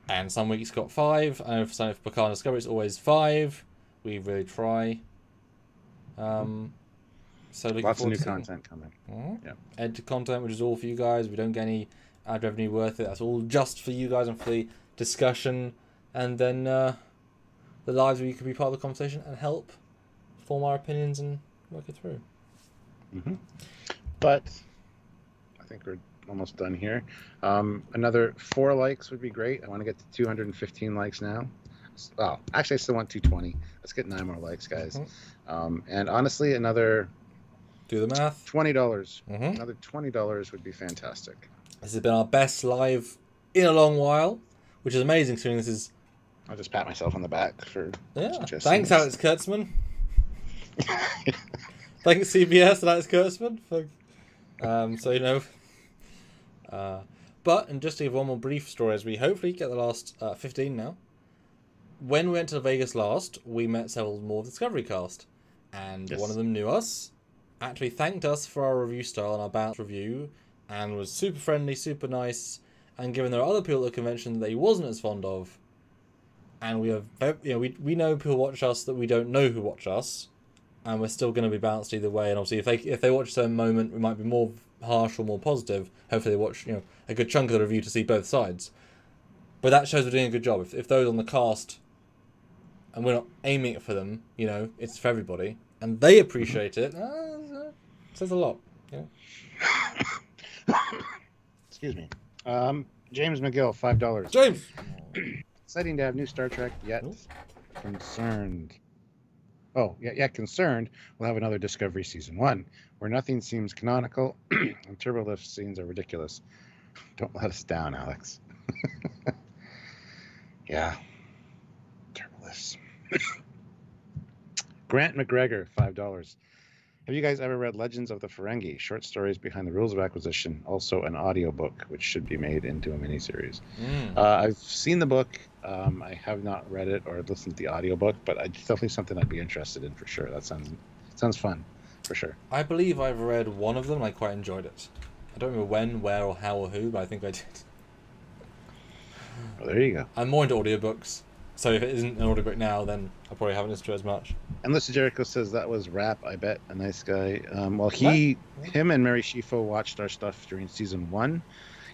and some weeks got 5. I know for Picard and Discovery it's always 5. We really try. So lots of new content coming. Yeah. Ed content, which is all for you guys. We don't get any ad revenue worth it. That's all just for you guys and for the discussion. And then the lives where you can be part of the conversation and help form our opinions and work it through. But I think we're almost done here. Another 4 likes would be great. I want to get to 215 likes now. Oh, actually, I still want 220. Let's get 9 more likes, guys. And honestly, another... Do the math. $20. Another $20 would be fantastic. This has been our best live in a long while, which is amazing considering this is... I'll just pat myself on the back for Thanks, Alex Kurtzman. Thanks, CBS and Alex Kurtzman. So, you know... but, and just to give one more brief story, as we hopefully get the last 15 now. When we went to Vegas last, we met several more of the Discovery cast. And one of them knew us. Actually thanked us for our review style and our balanced review, and was super friendly, super nice. And given there are other people at the convention that he wasn't as fond of, and we know people watch us that we don't know who watch us, and we're still going to be balanced either way. And obviously, if they watch a certain moment, we might be more harsh or more positive. Hopefully, they watch a good chunk of the review to see both sides. But that shows we're doing a good job. If those on the cast, and we're not aiming it for them, it's for everybody, and they appreciate it. Says a lot. Yeah. Excuse me. James McGill, $5. James! Exciting to have new Star Trek, yet concerned. Oh, yeah, concerned. We'll have another Discovery Season 1, where nothing seems canonical, and turbolift scenes are ridiculous. Don't let us down, Alex. Yeah. Turbolifts. Grant McGregor, $5. Have you guys ever read Legends of the Ferengi? Short stories behind the rules of acquisition, also an audiobook, which should be made into a miniseries. I've seen the book. I have not read it or listened to the audiobook, but it's definitely something I'd be interested in for sure. That sounds fun, for sure. I believe I've read one of them and I quite enjoyed it. I don't remember when, where, or how, or who, but I think I did. Well, there you go. I'm more into audiobooks. So if it isn't an audiobook now, then I probably haven't listened to it as much. Endless Jericho says that was Rap, I bet. A nice guy. Well, him and Mary Shifo watched our stuff during Season 1.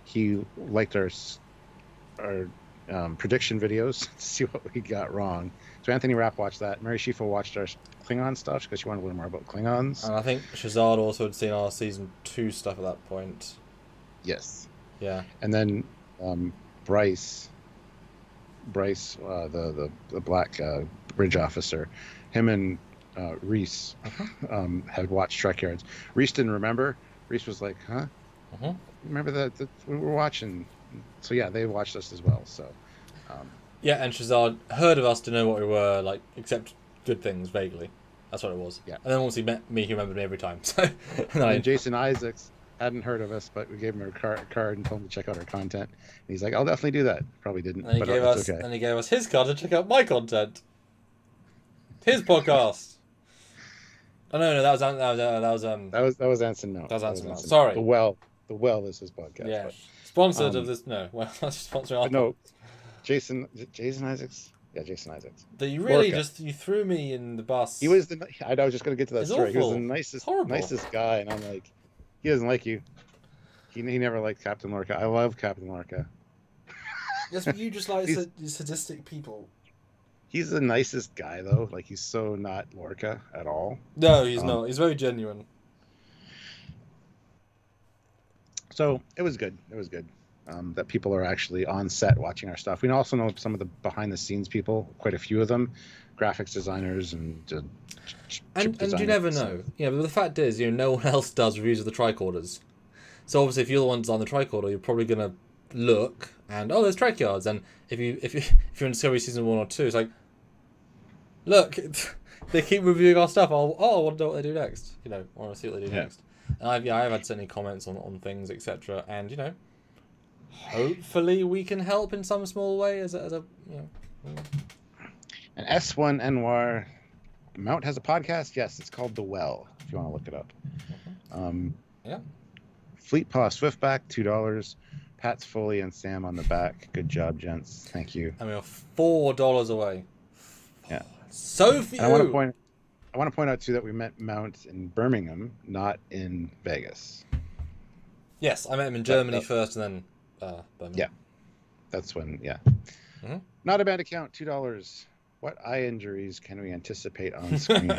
He liked our prediction videos to see what we got wrong. So Anthony Rapp watched that. Mary Shifo watched our Klingon stuff because she wanted to learn more about Klingons. And I think Shazad also had seen our Season 2 stuff at that point. Yes. Yeah. And then Bryce, the black bridge officer, him and Reese had watched Trekyards. Reese didn't remember. Reese was like, huh? Remember that we were watching? So yeah, they watched us as well. So yeah, and Shazad heard of us to know what we were like, except good things vaguely. That's what it was. Yeah. And then once he met me, he remembered me every time. So and Jason Isaacs hadn't heard of us, but we gave him a card and told him to check out our content. And he's like, I'll definitely do that. Probably didn't. And he gave us, okay. And he gave us his card to check out my content. His podcast. Oh no, that was Anson Mount. That was Anson Mount. Sorry. The Well is his podcast. Yeah. But, sponsored of this. No, well, that's sponsoring. No, Jason Isaacs. Yeah, Jason Isaacs. That you really you threw me in the bus. He was I was just going to get to that story. Awful. He was the nicest guy, and I'm like, he doesn't like you. He never liked Captain Lorca. I love Captain Lorca. Yes, but you just like sadistic people. He's the nicest guy, though. Like, he's so not Lorca at all. No, he's not. He's very genuine. So, it was good. It was good. That people are actually on set watching our stuff. We also know some of the behind-the-scenes people, quite a few of them, graphics designers and designers. You never know. Yeah, but the fact is, no one else does reviews of the tricorders. So obviously, if you're the one on the tricorder, you're probably gonna look and there's Trekyards. And if you're in Discovery Season 1 or 2, it's like, look, they keep reviewing our stuff. I want to know what they do next. I want to see what they do next. And I've had so many comments on things, etc. And hopefully we can help in some small way as a. And S1 Anwar Mount has a podcast. Yes, it's called The Well. If you want to look it up. Yeah. Fleet Paw Swiftback, $2. Pat's Foley and Sam on the back. Good job, gents. Thank you. And we are $4 away. Yeah. So few. And I want to point out too that we met Mount in Birmingham, not in Vegas. Yes, I met him in Germany first, and then Birmingham. Yeah, that's when. Yeah. Mm-hmm. Not a bad account. $2. What eye injuries can we anticipate on screen?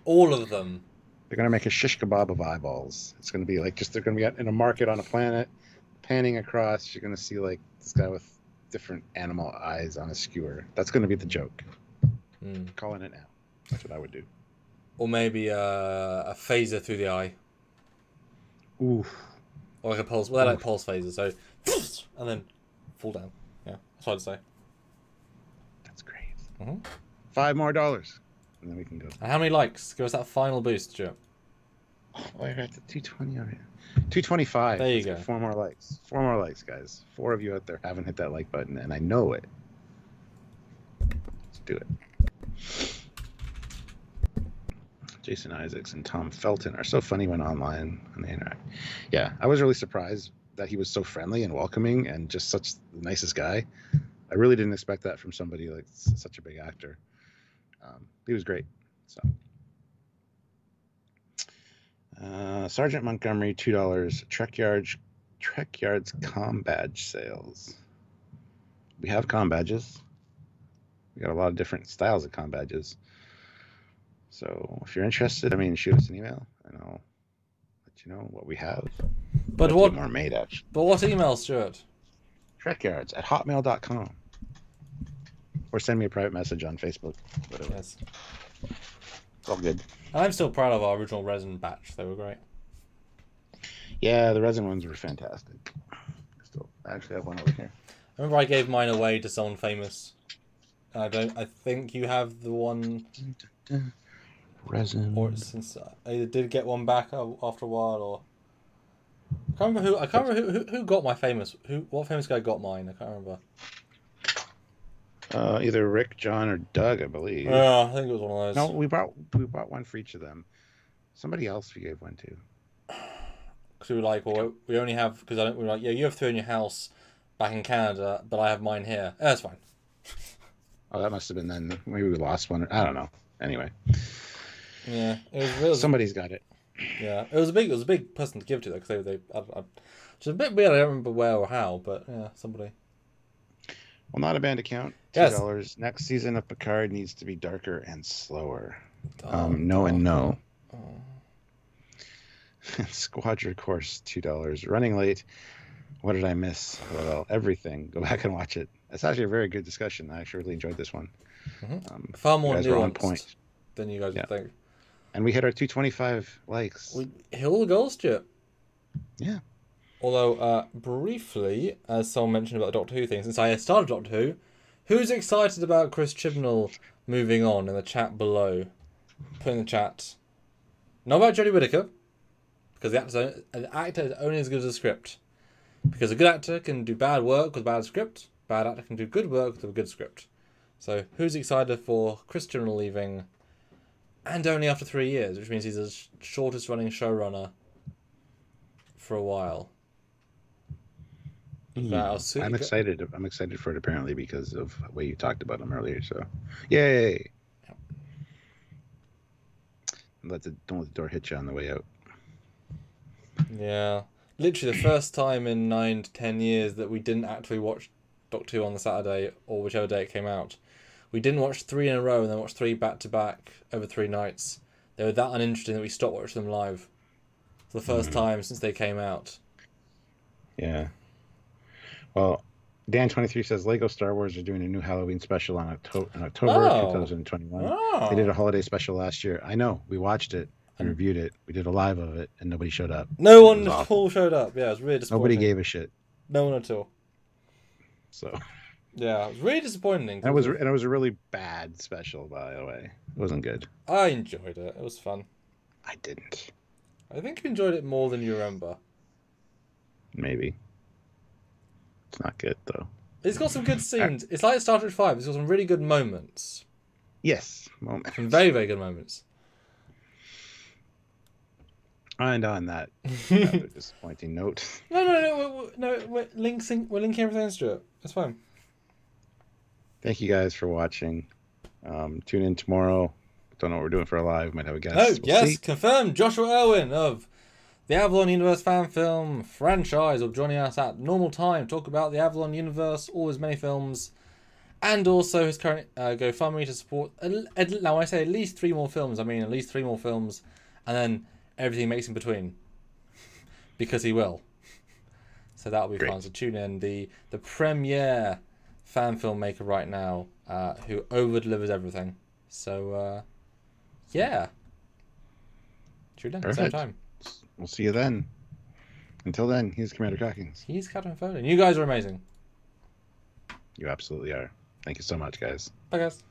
All of them. They're gonna make a shish kebab of eyeballs. It's gonna be like they're gonna be in a market on a planet, panning across. You're gonna see like this guy with different animal eyes on a skewer. That's gonna be the joke. Calling it now. That's what I would do. Or maybe a phaser through the eye. Ooh. Or like a pulse. Well, they're like pulse phasers. So, and then fall down. Yeah, that's what I'd say. That's great. Mm-hmm. $5 more, and then we can go. And how many likes? Give us that final boost, Stuart. Oh, I got the 220 over here. 225. There you go. 4 more likes. 4 more likes, guys. 4 of you out there haven't hit that like button, and I know it. Let's do it. Jason Isaacs and Tom Felton are so funny when online and they interact. Yeah, I was really surprised that he was so friendly and welcoming and just such the nicest guy. I really didn't expect that from somebody like such a big actor. He was great. So, Sergeant Montgomery, $2. Trekyards comm badge sales. We have comm badges. We got a lot of different styles of comm badges. So if you're interested, I mean, shoot us an email and I'll let you know what we have. But what more made actually? But what email, Stuart? Trekyards@hotmail.com. Or send me a private message on Facebook. Whatever. Yes. It's all good. And I'm still proud of our original resin batch. They were great. Yeah, the resin ones were fantastic. I actually have one over here. I remember I gave mine away to someone famous. I think you have the one. Resin. Or since I either did get one back after a while, or I can't remember who got my famous. What famous guy got mine? I can't remember. Either Rick, John, or Doug, I believe. Yeah, I think it was one of those. No, we bought one for each of them. Somebody else we gave one to. Because we were like, well, we only have we were like, yeah, you have 3 in your house back in Canada, but I have mine here. Yeah, that's fine. Oh, that must have been then. Maybe we lost one. I don't know. Anyway. Yeah, it was real. Somebody's got it. Yeah, it was a big person to give to though, because they which is a bit weird. I don't remember where or how, but yeah, somebody. Well, not a band account. $2. Yes. Next season of Picard needs to be darker and slower. No and no. Oh. Squadron Course, $2. Running late. What did I miss? Well, everything. Go back and watch it. It's actually a very good discussion. I actually really enjoyed this one. Mm-hmm. Far more nuanced than you guys would think. And we hit our 225 likes. We hit all the goals, Stuart. Yeah. Although, briefly, as someone mentioned about the Doctor Who thing, since I started Doctor Who, who's excited about Chris Chibnall moving on in the chat below? Put in the chat. Not about Jodie Whittaker, because the actor is only as good as the script. Because a good actor can do bad work with a bad script, bad actor can do good work with a good script. So, who's excited for Chris Chibnall leaving, and only after 3 years, which means he's the shortest running showrunner for a while. I'm excited. I'm excited for it apparently because of the way you talked about him earlier. So, yay! Don't let the door hit you on the way out. Yeah, literally the first time in 9 to 10 years that we didn't actually watch Doctor Who on the Saturday or whichever day it came out. We didn't watch 3 in a row and then watch 3 back to back over 3 nights. They were that uninteresting that we stopped watching them live for the first time since they came out. Yeah. Well, Dan23 says Lego Star Wars are doing a new Halloween special in October of 2021. Oh. They did a holiday special last year. I know. We watched it and reviewed it. We did a live of it, and nobody showed up. No one at all showed up. Yeah, it was really disappointing. Nobody gave a shit. No one at all. So. Yeah, it was really disappointing. And it was a really bad special, by the way. It wasn't good. I enjoyed it. It was fun. I didn't. I think you enjoyed it more than you remember. Maybe. It's not good, though. It's got some good scenes. It's like Star Trek 5. It's got some really good moments. Yes, moments. Some very, very good moments. And on that rather disappointing note. No. We're linking everything to it. It's fine. Thank you guys for watching. Tune in tomorrow. Don't know what we're doing for a live. Might have a guest. Oh, we'll yes, see. confirmed. Joshua Irwin of the Avalon Universe fan film franchise will be joining us at normal time. Talk about the Avalon Universe, all his many films, and also his current GoFundMe to support. Now, when I say at least 3 more films, I mean at least 3 more films, and then everything makes in between, because he will. So that'll be fun. So tune in. The premier fan filmmaker right now, who over delivers everything. So yeah, tune in at the same time. We'll see you then. Until then, he's Commander Cockings. He's Captain Foley. You guys are amazing. You absolutely are. Thank you so much, guys. Bye, guys.